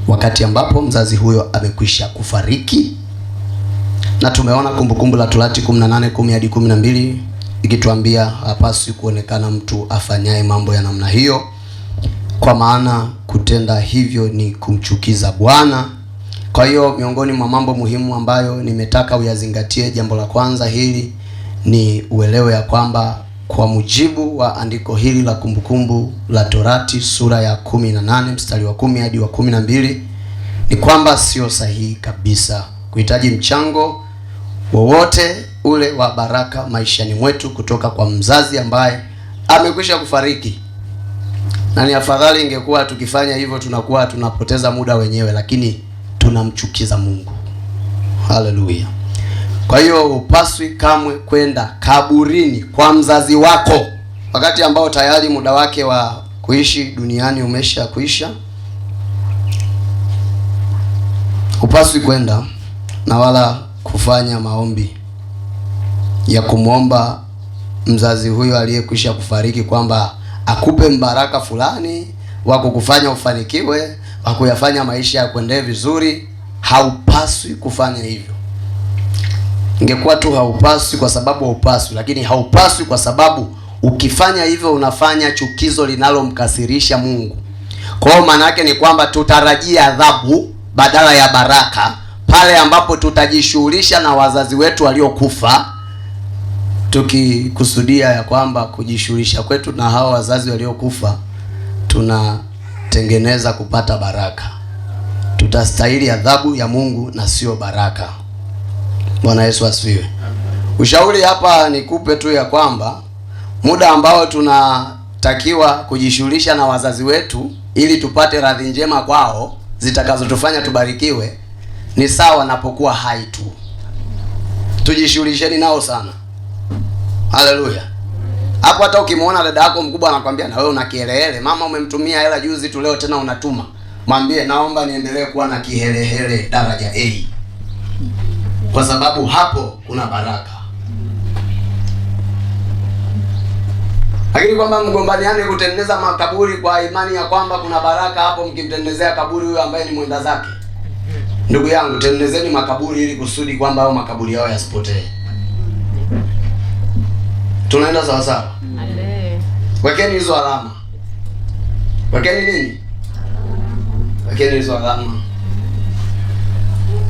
wakati ambapo mzazi huyo amekwisha kufariki? Na tumeona Kumbukumbu la Torati 18:10 hadi 12 ikituambia hapaswi kuonekana mtu afanyaye mambo ya namna hiyo, kwa maana kutenda hivyo ni kumchukiza Bwana. Kwa hiyo miongoni mwa mambo muhimu ambayo nimetaka uyazingatie, jambo la kwanza hili ni uelewe ya kwamba kwa mujibu wa andiko hili la Kumbukumbu la Torati sura ya 18 mstari wa 10 hadi wa 12 ni kwamba sio sahihi kabisa kuhitaji mchango wowote ule wa baraka maishani mwetu kutoka kwa mzazi ambaye amekwisha kufariki. Na ni afadhali ingekuwa tukifanya hivyo tunakuwa tunapoteza muda wenyewe, lakini tunamchukiza Mungu. Haleluya. Kwa hiyo upaswi kamwe kwenda kaburini kwa mzazi wako wakati ambao tayari muda wake wa kuishi duniani umesha kuisha. Upaswi kwenda na wala kufanya maombi ya kumwomba mzazi huyo aliyekwisha kufariki kwamba akupe mbaraka fulani wa kukufanya ufanikiwe, wa kuyafanya maisha ya kuendee vizuri. Haupaswi kufanya hivyo. Ingekuwa tu haupaswi kwa sababu haupaswi, lakini haupaswi kwa sababu ukifanya hivyo unafanya chukizo linalomkasirisha Mungu. Kwa hiyo maana yake ni kwamba tutarajia adhabu badala ya baraka pale ambapo tutajishughulisha na wazazi wetu waliokufa, tukikusudia ya kwamba kujishughulisha kwetu na hao wazazi waliokufa tunatengeneza kupata baraka. Tutastahili adhabu ya Mungu na sio baraka. Bwana Yesu asifiwe. Ushauri hapa nikupe tu ya kwamba muda ambao tunatakiwa kujishughulisha na wazazi wetu ili tupate radhi njema kwao zitakazotufanya tubarikiwe ni sawa napokuwa hai tu. Tujishughulisheni nao sana. Haleluya. Hapo hata ukimwona dada yako mkubwa anakuambia na wewe una kihelehele, mama umemtumia hela juzi tu, leo tena unatuma, mwambie naomba niendelee kuwa na kihelehele daraja A, kwa sababu hapo kuna baraka. Lakini kwamba mgombaniane kutengeneza makaburi kwa imani ya kwamba kuna baraka hapo, mkimtengenezea kaburi huyo ambaye ni mwenda zake. Ndugu yangu, tengenezeni makaburi ili kusudi kwamba hao makaburi yao yasipotee. Tunaenda sawa sawa? Wekeni hizo alama. Wekeni nini? Wekeni hizo alama.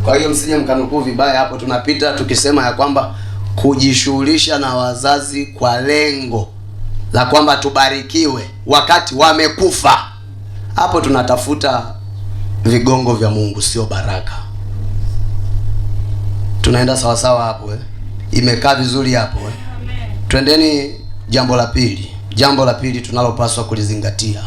Kwa hiyo msije mkanukuu vibaya hapo. Tunapita tukisema ya kwamba kujishughulisha na wazazi kwa lengo la kwamba tubarikiwe wakati wamekufa. Hapo tunatafuta vigongo vya Mungu, sio baraka. Tunaenda sawa sawa hapo Imekaa vizuri hapo Twendeni jambo la pili. Jambo la pili tunalopaswa kulizingatia.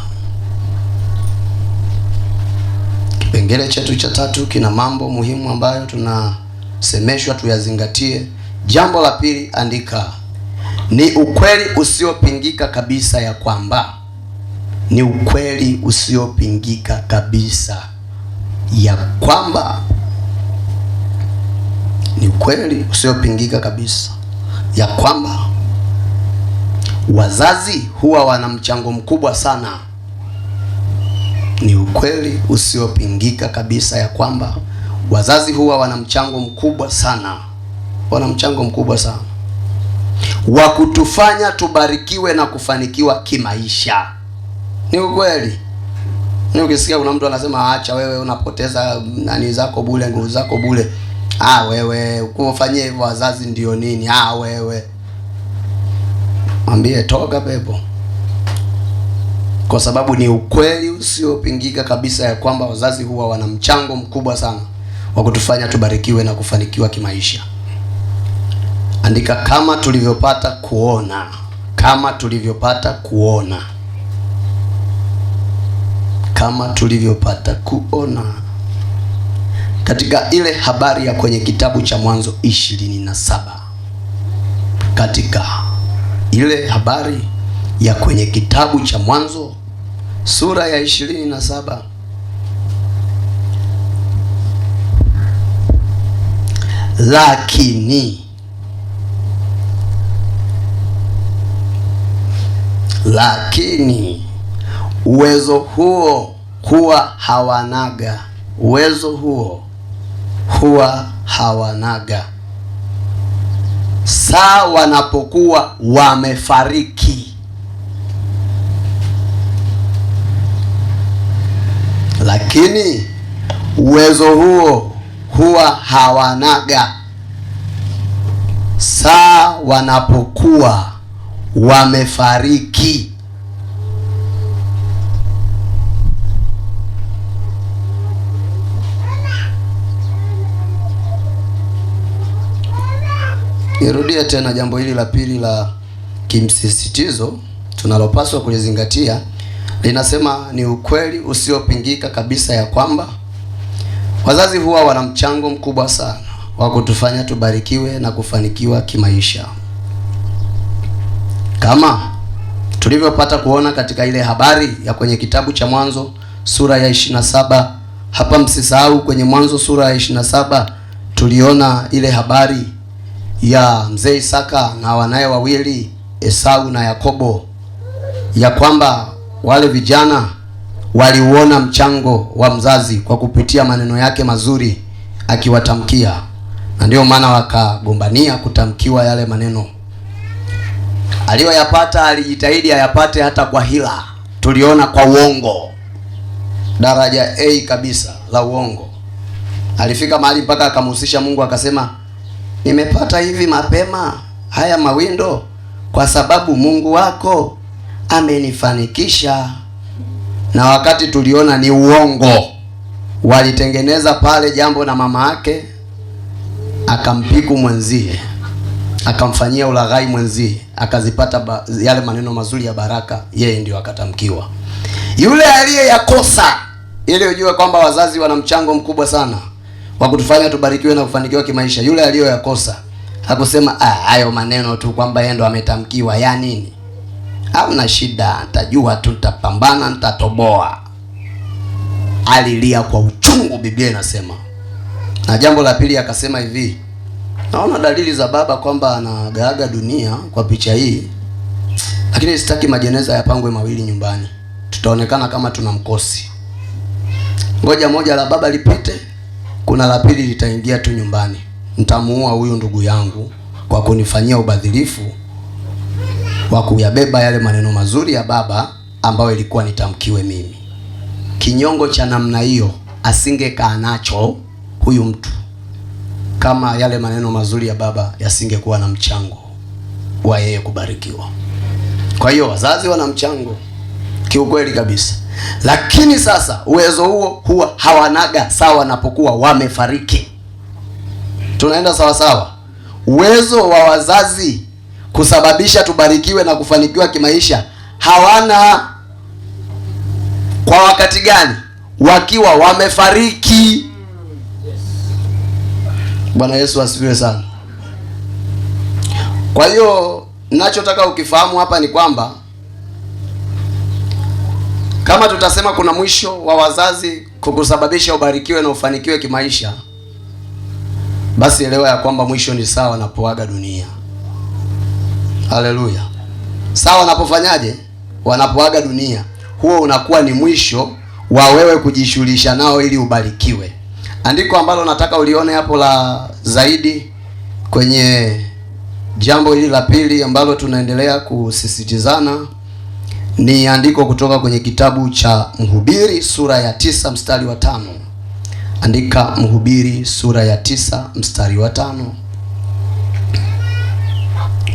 Kipengele chetu cha 3 kina mambo muhimu ambayo tunasemeshwa tuyazingatie. Jambo la pili, andika, Ni ukweli usiopingika kabisa ya kwamba, ni ukweli usiopingika kabisa ya kwamba, ni ukweli usiopingika kabisa ya kwamba wazazi huwa wana mchango mkubwa sana. Ni ukweli usiopingika kabisa ya kwamba wazazi huwa wana mchango mkubwa sana, wana mchango mkubwa sana wa kutufanya tubarikiwe na kufanikiwa kimaisha. Ni ukweli. Ni ukisikia kuna mtu anasema acha wewe unapoteza nani zako bure, nguvu zako bure. Wewe ukufanyia hivyo wazazi ndio nini? Wewe mwambie toka pepo. Kwa sababu ni ukweli usiopingika kabisa ya kwamba wazazi huwa wana mchango mkubwa sana wa kutufanya tubarikiwe na kufanikiwa kimaisha. Andika kama tulivyopata kuona, kama tulivyopata kuona, kama tulivyopata kuona katika ile habari ya kwenye kitabu cha Mwanzo 27. Katika ile habari ya kwenye kitabu cha Mwanzo sura ya 27, lakini uwezo huo huwa hawanaga, uwezo huo huwa hawanaga saa wanapokuwa wamefariki. Lakini uwezo huo huwa hawanaga saa wanapokuwa wamefariki. Nirudie tena jambo hili la pili la kimsisitizo tunalopaswa kulizingatia. Linasema ni ukweli usiopingika kabisa ya kwamba wazazi huwa wana mchango mkubwa sana wa kutufanya tubarikiwe na kufanikiwa kimaisha. Kama tulivyopata kuona katika ile habari ya kwenye kitabu cha Mwanzo sura ya 27. Hapa msisahau kwenye Mwanzo sura ya 27 tuliona ile habari ya mzee Isaka na wanaye wawili Esau na Yakobo, ya kwamba wale vijana waliuona mchango wa mzazi kwa kupitia maneno yake mazuri akiwatamkia, na ndio maana wakagombania kutamkiwa yale maneno. Aliyoyapata alijitahidi ayapate hata kwa hila. Tuliona kwa uongo, daraja A kabisa la uongo. Alifika mahali mpaka akamhusisha Mungu, akasema nimepata hivi mapema haya mawindo kwa sababu Mungu wako amenifanikisha. Na wakati tuliona ni uongo, walitengeneza pale jambo na mama yake, akampiku mwenzie, akamfanyia ulaghai mwenzie, akazipata yale maneno mazuri ya baraka, yeye ndio akatamkiwa. Yule aliyeyakosa, ili ujue kwamba wazazi wana mchango mkubwa sana wa kutufanya tubarikiwe na kufanikiwa kimaisha. Yule aliyoyakosa hakusema hayo maneno tu kwamba yeye ndo ametamkiwa, ya nini? Hamna shida, nitajua tu, nitapambana, nitatoboa. Alilia kwa uchungu, Biblia inasema. Na jambo la pili akasema hivi, naona dalili za baba kwamba anagaaga dunia kwa picha hii, lakini sitaki majeneza yapangwe mawili nyumbani, tutaonekana kama tuna mkosi. Ngoja moja la baba lipite, kuna la pili litaingia tu nyumbani. Nitamuua huyu ndugu yangu kwa kunifanyia ubadhilifu wa kuyabeba yale maneno mazuri ya baba ambayo ilikuwa nitamkiwe mimi. Kinyongo cha namna hiyo asingekaa nacho huyu mtu kama yale maneno mazuri ya baba yasingekuwa na mchango wa yeye kubarikiwa. Kwa hiyo wazazi wana mchango kiukweli kabisa. Lakini sasa uwezo huo huwa hawanaga sawa wanapokuwa wamefariki. Tunaenda sawa sawa. Uwezo wa wazazi kusababisha tubarikiwe na kufanikiwa kimaisha hawana kwa wakati gani? Wakiwa wamefariki. Bwana Yesu asifiwe sana. Kwa hiyo ninachotaka ukifahamu hapa ni kwamba kama tutasema kuna mwisho wa wazazi kukusababisha ubarikiwe na ufanikiwe kimaisha, basi elewa ya kwamba mwisho ni sawa wanapoaga dunia. Haleluya! Sawa wanapofanyaje? Wanapoaga dunia. Huo unakuwa ni mwisho wa wewe kujishughulisha nao ili ubarikiwe. Andiko ambalo nataka ulione hapo la zaidi kwenye jambo hili la pili ambalo tunaendelea kusisitizana ni andiko kutoka kwenye kitabu cha Mhubiri sura ya 9 mstari wa 5. Andika Mhubiri sura ya 9 mstari wa 5.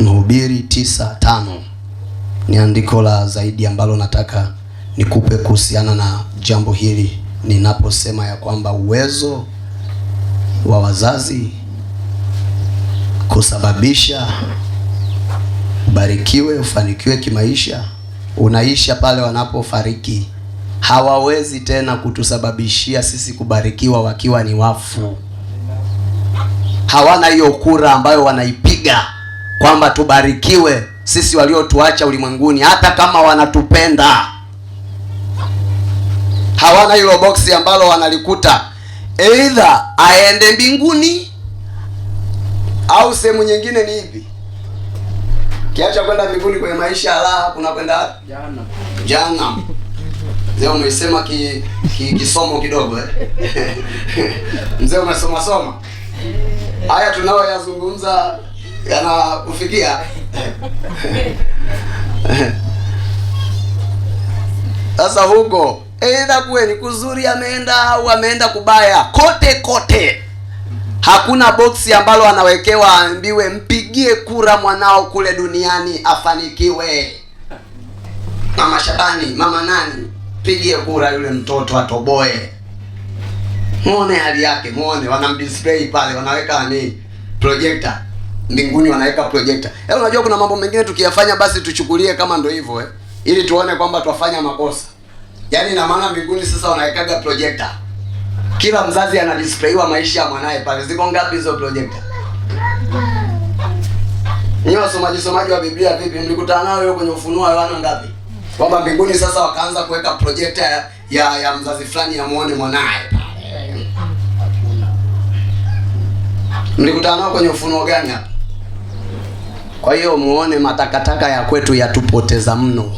Mhubiri 9:5 ni andiko la zaidi ambalo nataka nikupe kuhusiana na jambo hili, ninaposema ya kwamba uwezo wa wazazi kusababisha ubarikiwe, ufanikiwe kimaisha unaisha pale wanapofariki. Hawawezi tena kutusababishia sisi kubarikiwa wakiwa ni wafu. Hawana hiyo kura ambayo wanaipiga kwamba tubarikiwe sisi waliotuacha ulimwenguni, hata kama wanatupenda. Hawana hilo boksi ambalo wanalikuta either aende mbinguni au sehemu nyingine. Ni hivi, kiacha kwenda mbinguni kwenye maisha ya raha, kuna kwenda jana. Mzee umesema kisomo kidogo Mzee umesoma haya tunayoyazungumza yanakufikia. Sasa huko aidha kuwe ni kuzuri ameenda au ameenda kubaya, kote hakuna boksi ambalo anawekewa aambiwe mpigie kura mwanao kule duniani afanikiwe. Mama Shabani, mama nani, pigie kura yule mtoto atoboe. Muone hali yake, muone wanamdisplay pale, wanaweka nini, projector. Mbinguni wanaweka projector. Unajua kuna mambo mengine tukiyafanya basi tuchukulie kama ndio hivyo ili tuone kwamba twafanya makosa. Yaani na maana mbinguni sasa wanawekaga projector. Kila mzazi anadisplayiwa maisha ya mwanae pale. Ziko ngapi hizo projector? Ni wasomaji wa Biblia vipi? Mlikutana nao hiyo kwenye Ufunuo Yohana ngapi? Kwamba mbinguni sasa wakaanza kuweka projector ya mzazi fulani ya muone mwanae pale. Mlikutana nao kwenye Ufunuo gani hapa? Kwa hiyo muone matakataka ya kwetu yatupoteza mno.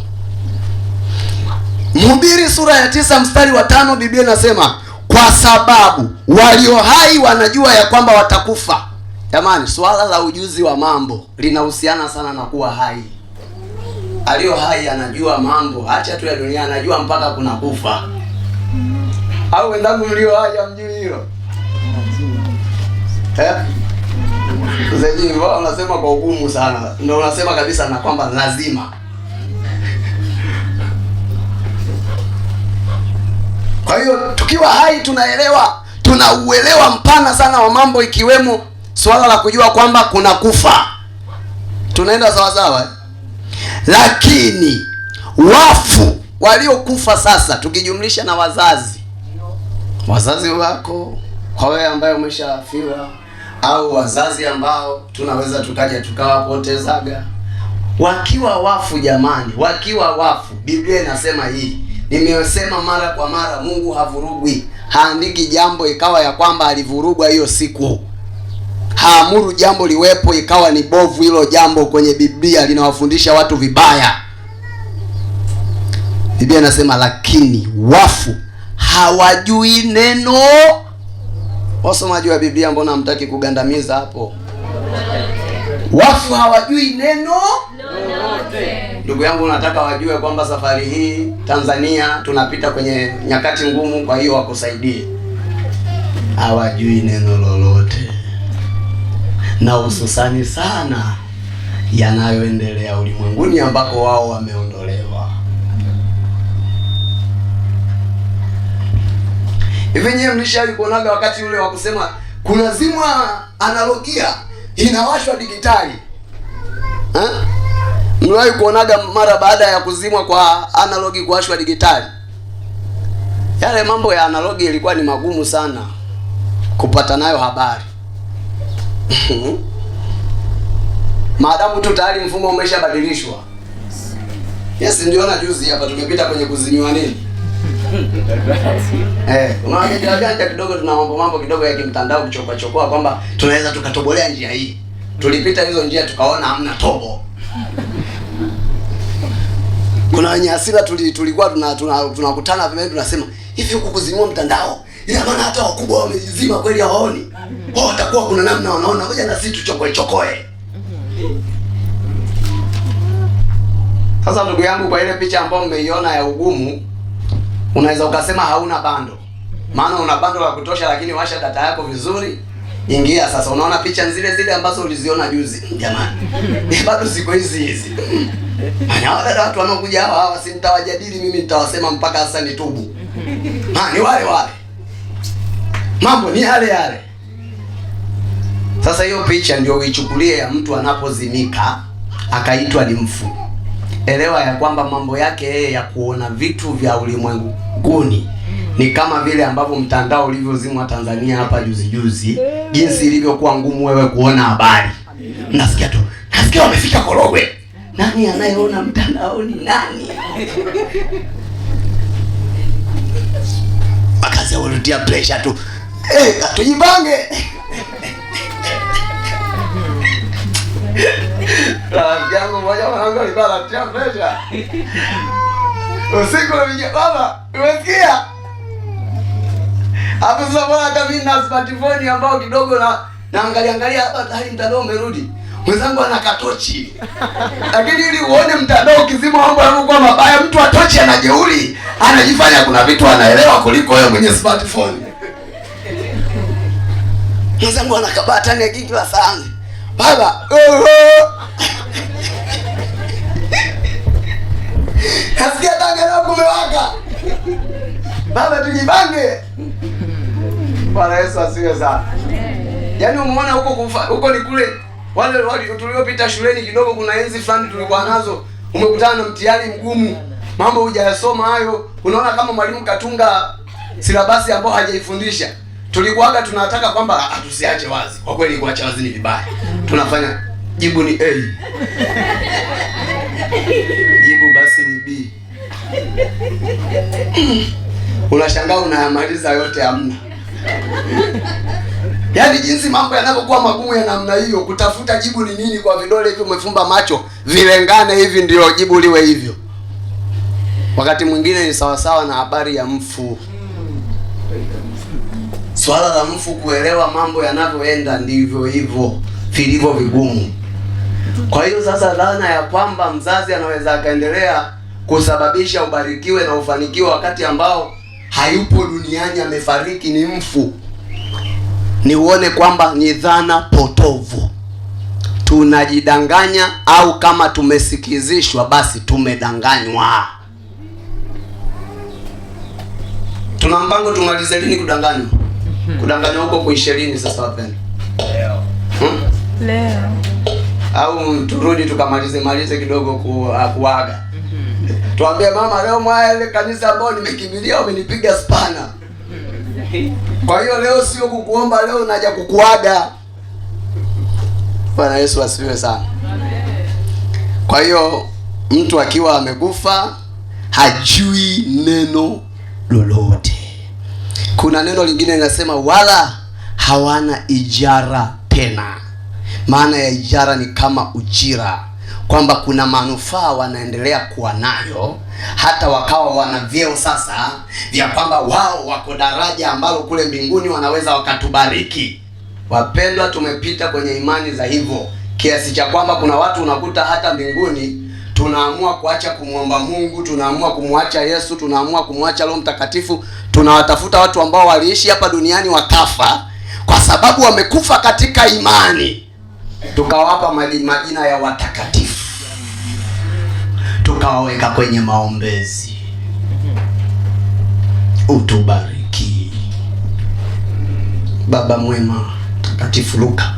Mhubiri sura ya 9 mstari wa 5 Biblia inasema kwa sababu walio hai wanajua ya kwamba watakufa. Jamani, swala la ujuzi wa mambo linahusiana sana na kuwa hai. Alio hai anajua mambo, acha tu ya dunia, anajua mpaka kuna kufa. Au wenzangu mlio hai hamjui hilo? Zaidi wao unasema kwa ugumu sana. Ndio unasema kabisa na kwamba lazima. Kwa hiyo tukiwa hai tunaelewa, tunauelewa mpana sana wa mambo, ikiwemo swala la kujua kwamba kuna kufa. Tunaenda sawa sawa. Lakini wafu waliokufa sasa, tukijumlisha na wazazi wako, kwa wewe ambaye umeshafiwa, au wazazi ambao tunaweza tukaja tukawapotezaga wakiwa wafu. Jamani, wakiwa wafu, Biblia inasema hii, nimesema mara kwa mara, Mungu havurugwi. Haandiki jambo ikawa ya kwamba alivurugwa hiyo siku. Haamuru jambo liwepo ikawa ni bovu hilo jambo. Kwenye Biblia linawafundisha watu vibaya. Biblia inasema lakini wafu hawajui neno. Wasomaji wa Biblia, mbona hamtaki kugandamiza hapo? Wafu hawajui neno lolote. Ndugu yangu, nataka wajue kwamba safari hii Tanzania tunapita kwenye nyakati ngumu, kwa hiyo wakusaidie. Hawajui neno lolote, na hususani sana yanayoendelea ulimwenguni ambako wao wameondolewa. Hivi nyewe mlishawahi kuonaga wakati ule wa kusema kunazimwa analogia inawashwa digitali? Mliwahi kuonaga mara baada ya kuzimwa kwa analogi kuwashwa digitali? Yale mambo ya analogi ilikuwa ni magumu sana kupata nayo habari. maadamu tu tayari mfumo umeshabadilishwa. Yes, ndio na juzi hapa tumepita kwenye kuziniwa nini? Unaona janja kidogo, tuna mambo kidogo ya kimtandao kuchokoa kwamba tunaweza tukatobolea njia hii. Tulipita hizo njia tukaona hamna tobo. Kuna wenye hasira tulikuwa tunakutana vile tunasema, hivi huku kuzimua mtandao ila maana hata wakubwa wamezima kweli hawaoni. Wao watakuwa kuna namna wanaona, ngoja na sisi tuchokoe. Sasa ndugu yangu, kwa ile picha ambayo mmeiona ya ugumu, unaweza ukasema hauna bando. Maana una bando la kutosha, lakini washa data yako vizuri. Ingia sasa, unaona picha zile ambazo uliziona juzi. Jamani, bado ziko hizi. Wale watu wanaokuja hawa simtawajadili mimi, nitawasema mpaka sasa nitubu. Ni wale. Mambo ni yale. Sasa hiyo picha ndio uichukulie ya mtu anapozimika akaitwa ni mfu. Elewa ya kwamba mambo yake yeye ya kuona vitu vya ulimwenguni ni kama vile ambavyo mtandao ulivyozimwa Tanzania hapa juzi, jinsi ilivyokuwa ngumu wewe kuona habari. Nasikia wamefika Korogwe. Nani anayeona mtandaoni nani? Akaanza kurudia pressure tu. Tujipange. Yangu moja mwanangu alikuwa anatia pressure. Usiku unajua baba, umesikia? Hapo sasa bwana, hata mimi na smartphone ambao kidogo naangalia hapa tayari mtandao umerudi. Mwenzangu ana katochi. Lakini ili uone mtandao ukizima mambo yanakuwa mabaya, mtu atochi anajeuri, anajifanya kuna vitu anaelewa kuliko wewe mwenye smartphone. Mwenzangu anakabata ni kila saa. Baba, nasikia tanga leo kumewaka. Baba, tujipange. Bwana Yesu asifiwe sana. Yaani umeona huko ni kule wale tuliopita shuleni kidogo, kuna enzi fulani tulikuwa nazo, umekutana na mtihani mgumu, mambo hujayasoma hayo, unaona kama mwalimu katunga silabasi ambayo hajaifundisha. Tulikuwaga tunataka kwamba tusiache wazi. Kwa kweli kuacha wazi ni vibaya. Tunafanya jibu ni A. Jibu basi ni B. Unashangaa unayamaliza yote hamna. Yaani jinsi mambo yanavyokuwa magumu ya namna hiyo, kutafuta jibu ni nini kwa vidole hivi umefumba macho, vilengane hivi ndio jibu liwe hivyo. Wakati mwingine ni sawasawa na habari ya mfu. Swala la mfu kuelewa mambo yanavyoenda ndivyo hivyo vilivyo vigumu. Kwa hiyo sasa dhana ya kwamba mzazi anaweza akaendelea kusababisha ubarikiwe na ufanikiwe wakati ambao hayupo duniani, amefariki, ni mfu, ni uone kwamba ni dhana potovu. Tunajidanganya, au kama tumesikizishwa basi tumedanganywa. Tuna mpango tumalize lini kudanganywa? Kudanganywa huko kuisha lini sasa wapenda? Leo. Au turudi tukamalize kidogo kuaga. Tuambie mama, leo mwaya ile kanisa ambao nimekimbilia umenipiga spana. Kwa hiyo leo sio kukuomba, leo naja kukuaga. Bwana Yesu asifiwe sana. Kwa hiyo mtu akiwa amekufa hajui neno lolote. Kuna neno lingine linasema wala hawana ijara tena. Maana ya ijara ni kama ujira, kwamba kuna manufaa wanaendelea kuwa nayo hata wakawa wana vyeo sasa vya kwamba wao wako daraja ambalo kule mbinguni wanaweza wakatubariki. Wapendwa, tumepita kwenye imani za hivyo kiasi cha kwamba kuna watu unakuta hata mbinguni tunaamua kuacha kumwomba Mungu, tunaamua kumwacha Yesu, tunaamua kumwacha Roho Mtakatifu, tunawatafuta watu ambao waliishi hapa duniani wakafa kwa sababu wamekufa katika imani. Tukawapa majina ya watakatifu, tukawaweka kwenye maombezi. Utubariki Baba mwema, Mtakatifu Luka.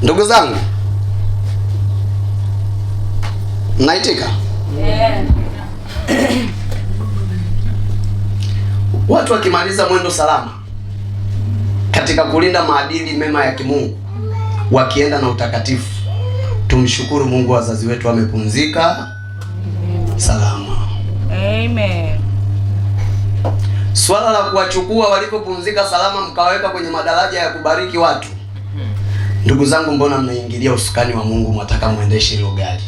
Ndugu zangu, mnaitika? Watu wakimaliza mwendo salama katika katika kulinda maadili mema ya kimungu, wakienda na utakatifu. Tumshukuru Mungu, wazazi wetu wamepumzika salama. Amen. Swala la kuwachukua walipopumzika salama mkaweka kwenye madaraja ya kubariki watu, ndugu zangu, mbona mnaingilia usukani wa Mungu, mwataka muendeshe hilo gari?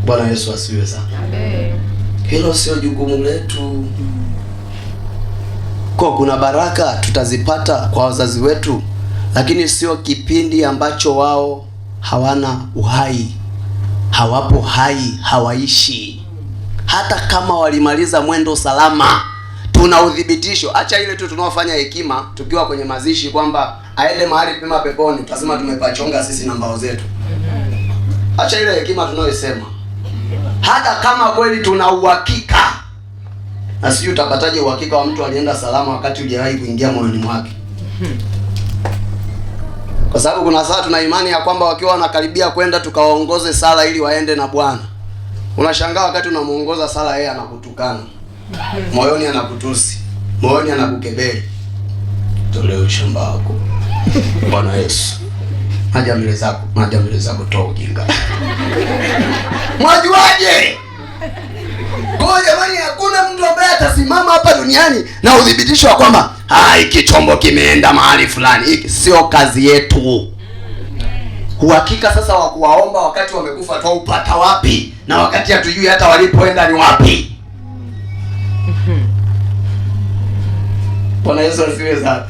Bwana Yesu asifiwe sana. Amen. Hilo sio jukumu letu. Kuna baraka tutazipata kwa wazazi wetu, lakini sio kipindi ambacho wao hawana uhai, hawapo hai, hawaishi. Hata kama walimaliza mwendo salama, tuna udhibitisho. Acha ile tu tunaofanya hekima tukiwa kwenye mazishi kwamba aende mahali pema peponi, tutasema tumepachonga sisi na mbao zetu. Acha ile hekima tunaoisema. Hata kama kweli tuna uhakika, na sijui utapataje uhakika wa mtu alienda salama wakati hujawahi kuingia moyoni mwake. Kwa sababu kuna saa tuna imani ya kwamba wakiwa wanakaribia kwenda tukawaongoze sala ili waende na Bwana. Unashangaa wakati unamuongoza sala yeye anakutukana. Moyoni anakutusi, moyoni anakukebeli. Toleo shamba wako. Bwana Yesu. Haja mbele zako toa ujinga. Mwajuaje? Kwa jamani, hakuna mtu ambaye atasimama hapa duniani na udhibitisho wa kwamba hiki chombo kimeenda mahali fulani. Hiki sio kazi yetu. Uhakika sasa wa kuwaomba wakati wamekufa twaupata wapi? Na wakati hatujui hata walipoenda ni wapi? Bwana Yesu asifiwe sana.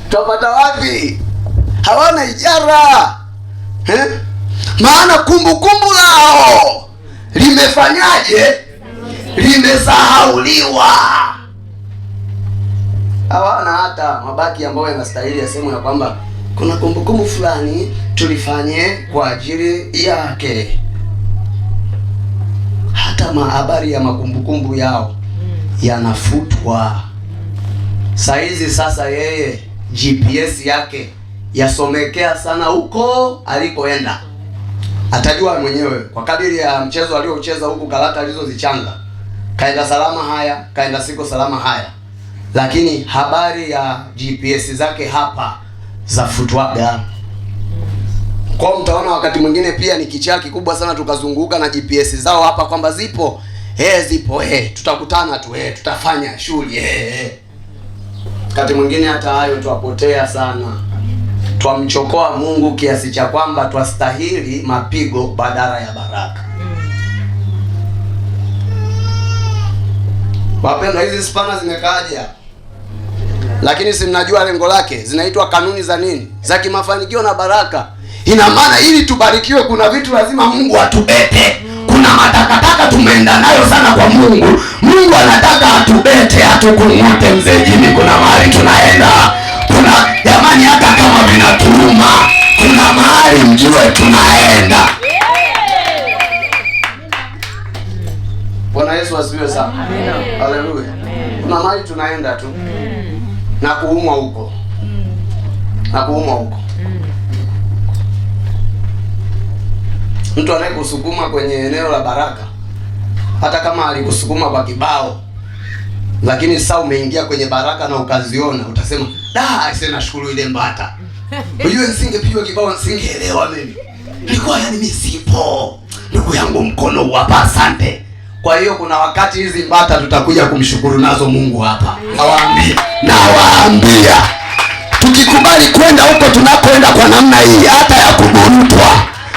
Twapata wapi? Hawana ijara. Maana kumbukumbu lao limefanyaje? Limesahauliwa. Hawana hata mabaki ambayo yanastahili ya sehemu ya kwamba kuna kumbukumbu fulani tulifanye kwa ajili yake. Hata habari ya makumbukumbu yao yanafutwa. Saizi sasa yeye GPS yake yasomekea sana huko alikoenda. Atajua mwenyewe kwa kadiri ya mchezo aliocheza huku, karata alizozichanga. Kaenda salama haya, kaenda siko salama haya. Lakini habari ya GPS zake hapa zafutwaga. Kwa mtaona wakati mwingine pia ni kichaa kikubwa sana tukazunguka na GPS zao hapa kwamba zipo. Zipo. Tutakutana tu, tutafanya shughuli. Wakati mwingine hata hayo tuwapotea sana. Twamchokoa Mungu kiasi cha kwamba twastahili mapigo badala ya baraka. Wapendwa, hizi spana zimekaaje hapa? Lakini si mnajua lengo lake, zinaitwa kanuni za nini? Za kimafanikio na baraka. Ina maana ili tubarikiwe kuna vitu lazima Mungu atubete. Kuna matakataka tumeenda nayo sana kwa Mungu. Mungu anataka atubete, atukungute mzee Jimmy, kuna mahali tunaenda. Kuna jamani, hata kama vinatuuma, kuna mahali mjue tunaenda. Bwana Yesu asifiwe sana. Haleluya. Kuna mahali tunaenda tu. Na kuumwa huko. Mtu anayekusukuma kwenye eneo la baraka, hata kama alikusukuma kwa kibao, lakini sasa umeingia kwenye baraka na ukaziona, utasema nashukuru ile mbata. Unajua nisingepigwa kibao nisingeelewa mimi. Nilikuwa mimi sipo. Ndugu yangu mkono hapa, asante. Kwa hiyo kuna wakati hizi mbata tutakuja kumshukuru nazo Mungu hapa. Nawaambia tukikubali kwenda huko tunakoenda kwa namna hii hata ya kuburutwa,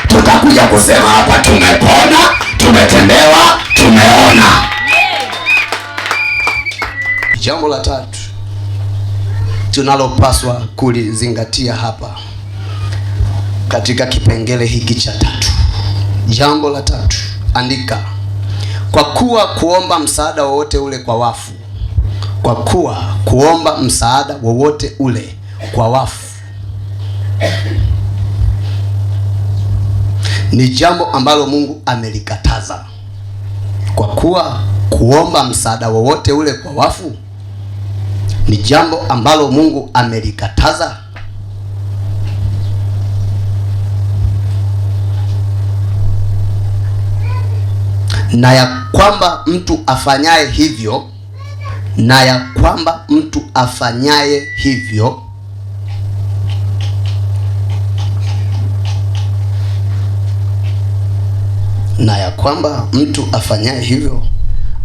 tutakuja kusema hapa tumepona, tumetendewa, tumeona. Jambo la tatu tunalopaswa kulizingatia hapa katika kipengele hiki cha tatu. Jambo la tatu, andika: kwa kuwa kuomba msaada wowote ule kwa wafu. Kwa kuwa kuomba msaada wowote ule kwa wafu ni jambo ambalo Mungu amelikataza. Kwa kuwa kuomba msaada wowote ule kwa wafu ni jambo ambalo Mungu amelikataza. na ya kwamba mtu afanyaye hivyo, na ya kwamba mtu afanyaye hivyo na ya kwamba mtu afanyaye hivyo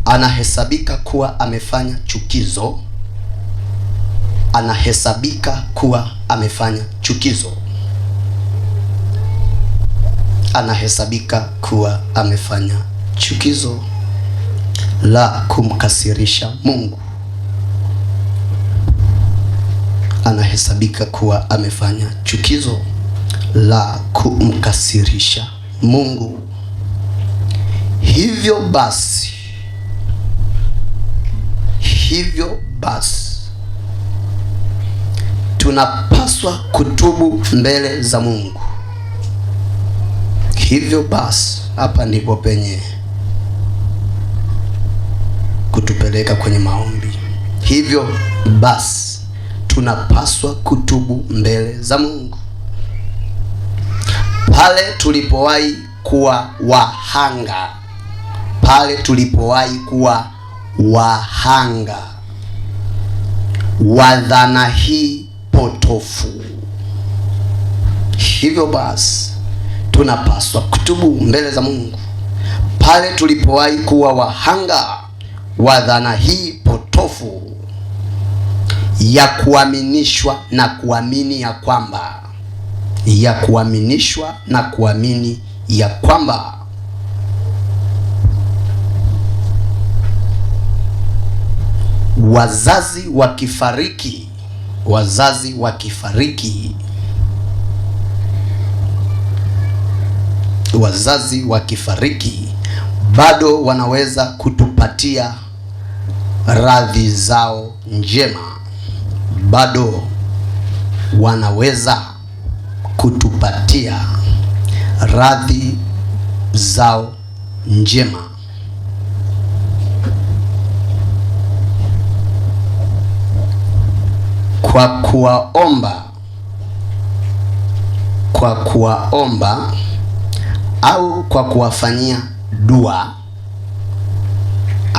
anahesabika kuwa amefanya chukizo, anahesabika kuwa amefanya chukizo, anahesabika kuwa amefanya chukizo la kumkasirisha Mungu, anahesabika kuwa amefanya chukizo la kumkasirisha Mungu. Hivyo basi tunapaswa kutubu mbele za Mungu. Hivyo basi, hapa ndipo penye kutupeleka kwenye maombi. Hivyo basi tunapaswa kutubu mbele za Mungu. Pale tulipowahi kuwa wahanga, pale tulipowahi kuwa wahanga wa dhana hii potofu. Hivyo basi tunapaswa kutubu mbele za Mungu pale tulipowahi kuwa wahanga wa dhana hii potofu ya kuaminishwa na kuamini ya kwamba, ya kuaminishwa na kuamini ya kwamba wazazi wakifariki bado wanaweza kutupatia radhi zao njema, bado wanaweza kutupatia radhi zao njema kwa kuwaomba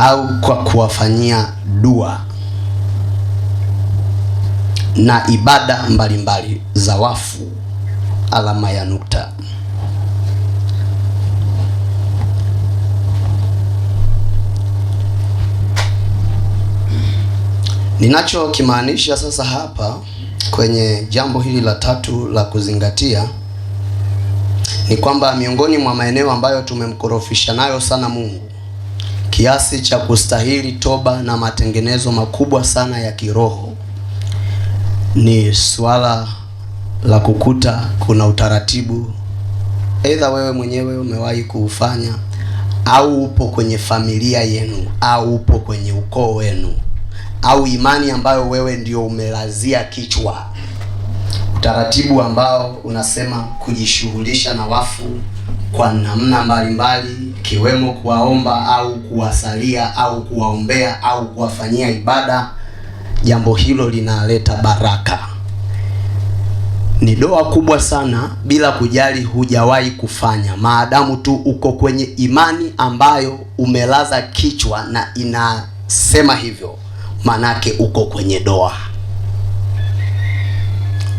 au kwa kuwafanyia dua na ibada mbalimbali za wafu. Alama ya nukta. Ninachokimaanisha sasa hapa kwenye jambo hili la tatu la kuzingatia ni kwamba miongoni mwa maeneo ambayo tumemkorofisha nayo sana Mungu kiasi cha kustahili toba na matengenezo makubwa sana ya kiroho ni swala la kukuta kuna utaratibu, aidha wewe mwenyewe umewahi kuufanya au upo kwenye familia yenu au upo kwenye ukoo wenu au imani ambayo wewe ndio umelazia kichwa, utaratibu ambao unasema kujishughulisha na wafu kwa namna mbalimbali, ikiwemo kuwaomba au kuwasalia au kuwaombea au kuwafanyia ibada. Jambo hilo linaleta baraka. Ni doa kubwa sana, bila kujali hujawahi kufanya, maadamu tu uko kwenye imani ambayo umelaza kichwa na inasema hivyo, manake uko kwenye doa.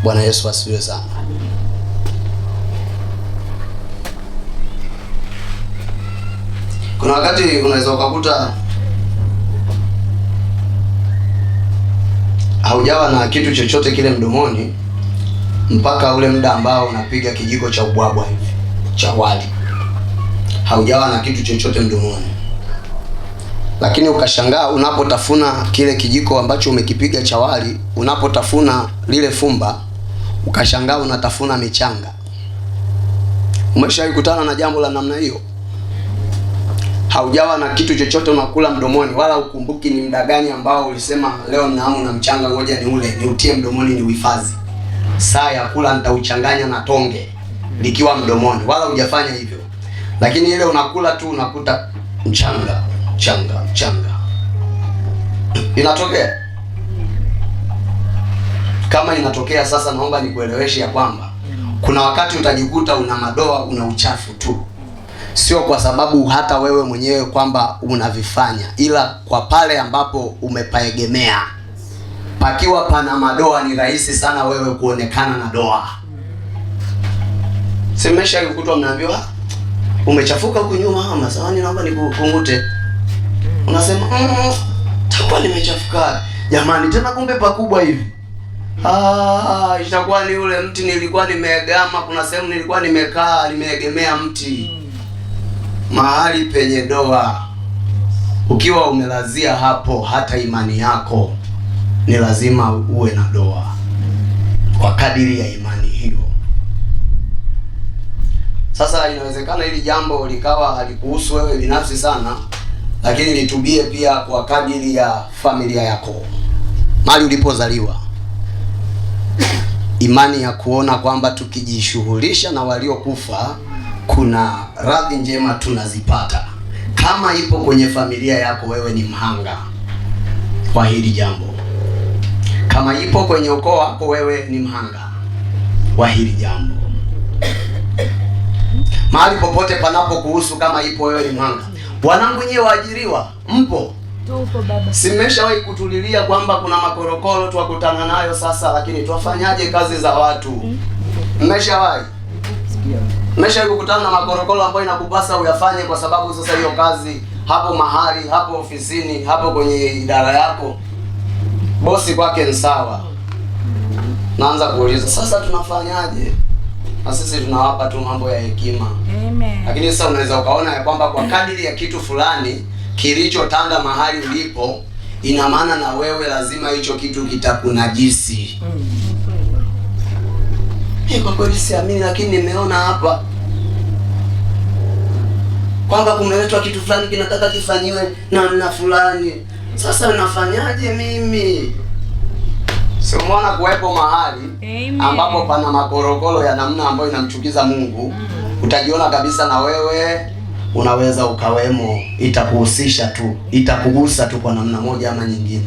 Bwana Yesu asifiwe sana. Kuna wakati unaweza ukakuta haujawa na kitu chochote kile mdomoni mpaka ule muda ambao unapiga kijiko cha ubwabwa hivi cha wali, haujawa na kitu chochote mdomoni, lakini ukashangaa unapotafuna kile kijiko ambacho umekipiga cha wali, unapotafuna lile fumba, ukashangaa unatafuna michanga. Umeshawahi kukutana na jambo la namna hiyo? Haujawa na kitu chochote unakula mdomoni, wala ukumbuki ni muda gani ambao ulisema leo nina hamu na mchanga, ngoja niutie mdomoni niuhifadhi. Saa ya kula nitauchanganya na tonge likiwa mdomoni, wala hujafanya hivyo. Lakini ile unakula tu unakuta mchanga. Inatokea. Kama inatokea sasa, naomba nikueleweshe ya kwamba kuna wakati utajikuta una madoa, una uchafu tu. sio kwa sababu hata wewe mwenyewe kwamba unavifanya, ila kwa pale ambapo umepaegemea. Pakiwa pana madoa ni rahisi sana wewe kuonekana na doa. Simesha ukutwa mnaambiwa umechafuka huko nyuma, mama samahani naomba nikukungute. Unasema takuwa nimechafuka. Jamani tena kumbe pakubwa hivi. Itakuwa ni ule mti nilikuwa nimeegama, kuna sehemu nilikuwa nimekaa nimeegemea mti. Mahali penye doa. Ukiwa umelazia hapo, hata imani yako ni lazima uwe na doa kwa kadiri ya imani hiyo. Sasa inawezekana hili jambo likawa halikuhusu wewe binafsi sana, lakini litubie pia kwa kadiri ya familia yako, mahali ulipozaliwa. Imani ya kuona kwamba tukijishughulisha na waliokufa kuna radhi njema tunazipata. Kama ipo kwenye familia yako, wewe ni mhanga kwa hili jambo. Kama ipo kwenye ukoo wako, wewe ni mhanga kwa hili jambo. Mahali popote panapokuhusu, kama ipo wewe ni mhanga. Wanangu nyewe waajiriwa, mpo? Tupo baba. Simeshawahi kutulilia kwamba kuna makorokoro tuwakutana nayo sasa, lakini tuwafanyaje kazi za watu? Mmeshawahi? Mmeshawahi kukutana na makorokoro ambayo inakupasa uyafanye kwa sababu sasa hiyo kazi hapo mahali, hapo ofisini, hapo kwenye idara yako, bosi kwake ni sawa. Naanza kuuliza, sasa tunafanyaje? Na sisi tunawapa tu mambo ya hekima. Amen. Lakini sasa unaweza ukaona ya kwamba kwa kadiri ya kitu fulani kilichotanda mahali ulipo, ina maana na wewe lazima hicho kitu kitakunajisi. Kwa kweli siamini, lakini nimeona hapa kwamba kumeletwa kitu fulani kinataka kifanyiwe namna fulani. Sasa nafanyaje mimi? Sio mwana kuwepo mahali ambapo pana makorokoro ya namna ambayo inamchukiza Mungu. Utajiona kabisa na wewe unaweza ukawemo, itakuhusisha tu, itakugusa tu kwa namna moja ama nyingine.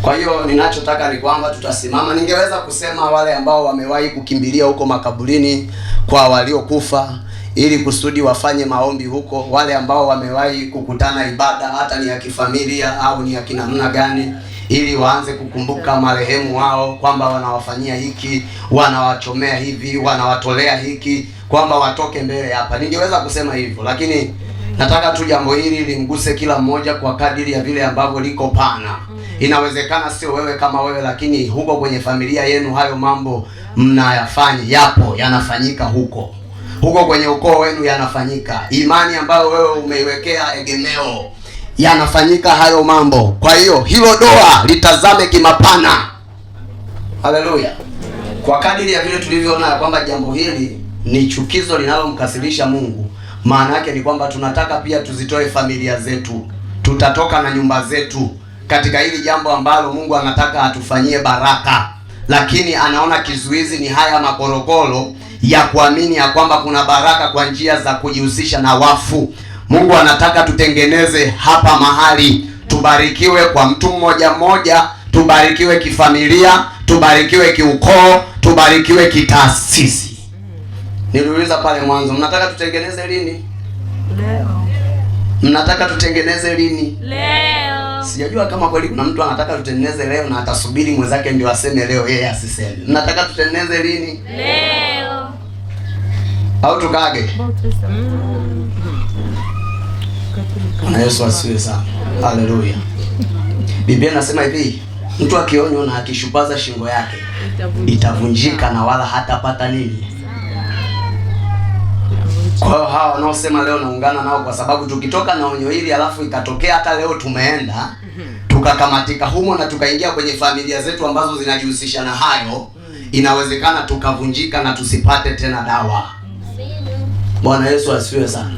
Kwa hiyo ninachotaka ni kwamba tutasimama. Ningeweza kusema wale ambao wamewahi kukimbilia huko makaburini kwa waliokufa ili kusudi wafanye maombi huko, wale ambao wamewahi kukutana ibada hata ni ya kifamilia au ni ya kinamna gani, ili waanze kukumbuka marehemu wao kwamba wanawafanyia hiki, wanawachomea hivi, wanawatolea hiki, kwamba watoke mbele hapa. Ningeweza kusema hivyo, lakini nataka tu jambo hili limguse kila mmoja kwa kadiri ya vile ambavyo liko pana. Inawezekana sio wewe kama wewe, lakini huko kwenye familia yenu hayo mambo mnayafanya, yapo, yanafanyika huko. Huko kwenye ukoo wenu yanafanyika. Imani ambayo wewe umeiwekea egemeo, yanafanyika hayo mambo. Kwa hiyo hilo doa litazame kimapana. Haleluya. Kwa kadiri ya vile tulivyoona ya kwamba jambo hili ni chukizo linalomkasirisha Mungu, maana yake ni kwamba tunataka pia tuzitoe familia zetu. Tutatoka na nyumba zetu katika hili jambo ambalo Mungu anataka atufanyie baraka, lakini anaona kizuizi ni haya makorokoro ya kuamini ya kwamba kuna baraka kwa njia za kujihusisha na wafu. Mungu anataka tutengeneze hapa mahali, tubarikiwe kwa mtu mmoja mmoja, tubarikiwe kifamilia, tubarikiwe kiukoo, tubarikiwe kitaasisi. Niliuliza pale mwanzo, mnataka tutengeneze lini? Leo. Mnataka tutengeneze lini? Leo. Sijajua kama kweli kuna mtu anataka tutengeneze leo na atasubiri mwenzake ndio aseme leo, yeye asiseme. Mnataka tutengeneze lini? Leo. Au tukage? Bwana Yesu asifiwe sana. Haleluya. Biblia inasema hivi, mtu akionywa na akishupaza shingo yake itavunjika na wala hatapata nini? Kwa hiyo hawa wanaosema leo naungana nao, kwa sababu tukitoka na onyo hili alafu ikatokea hata leo tumeenda tukakamatika humo na tukaingia kwenye familia zetu ambazo zinajihusisha na hayo, inawezekana tukavunjika na tusipate tena dawa. Bwana Yesu asifiwe sana.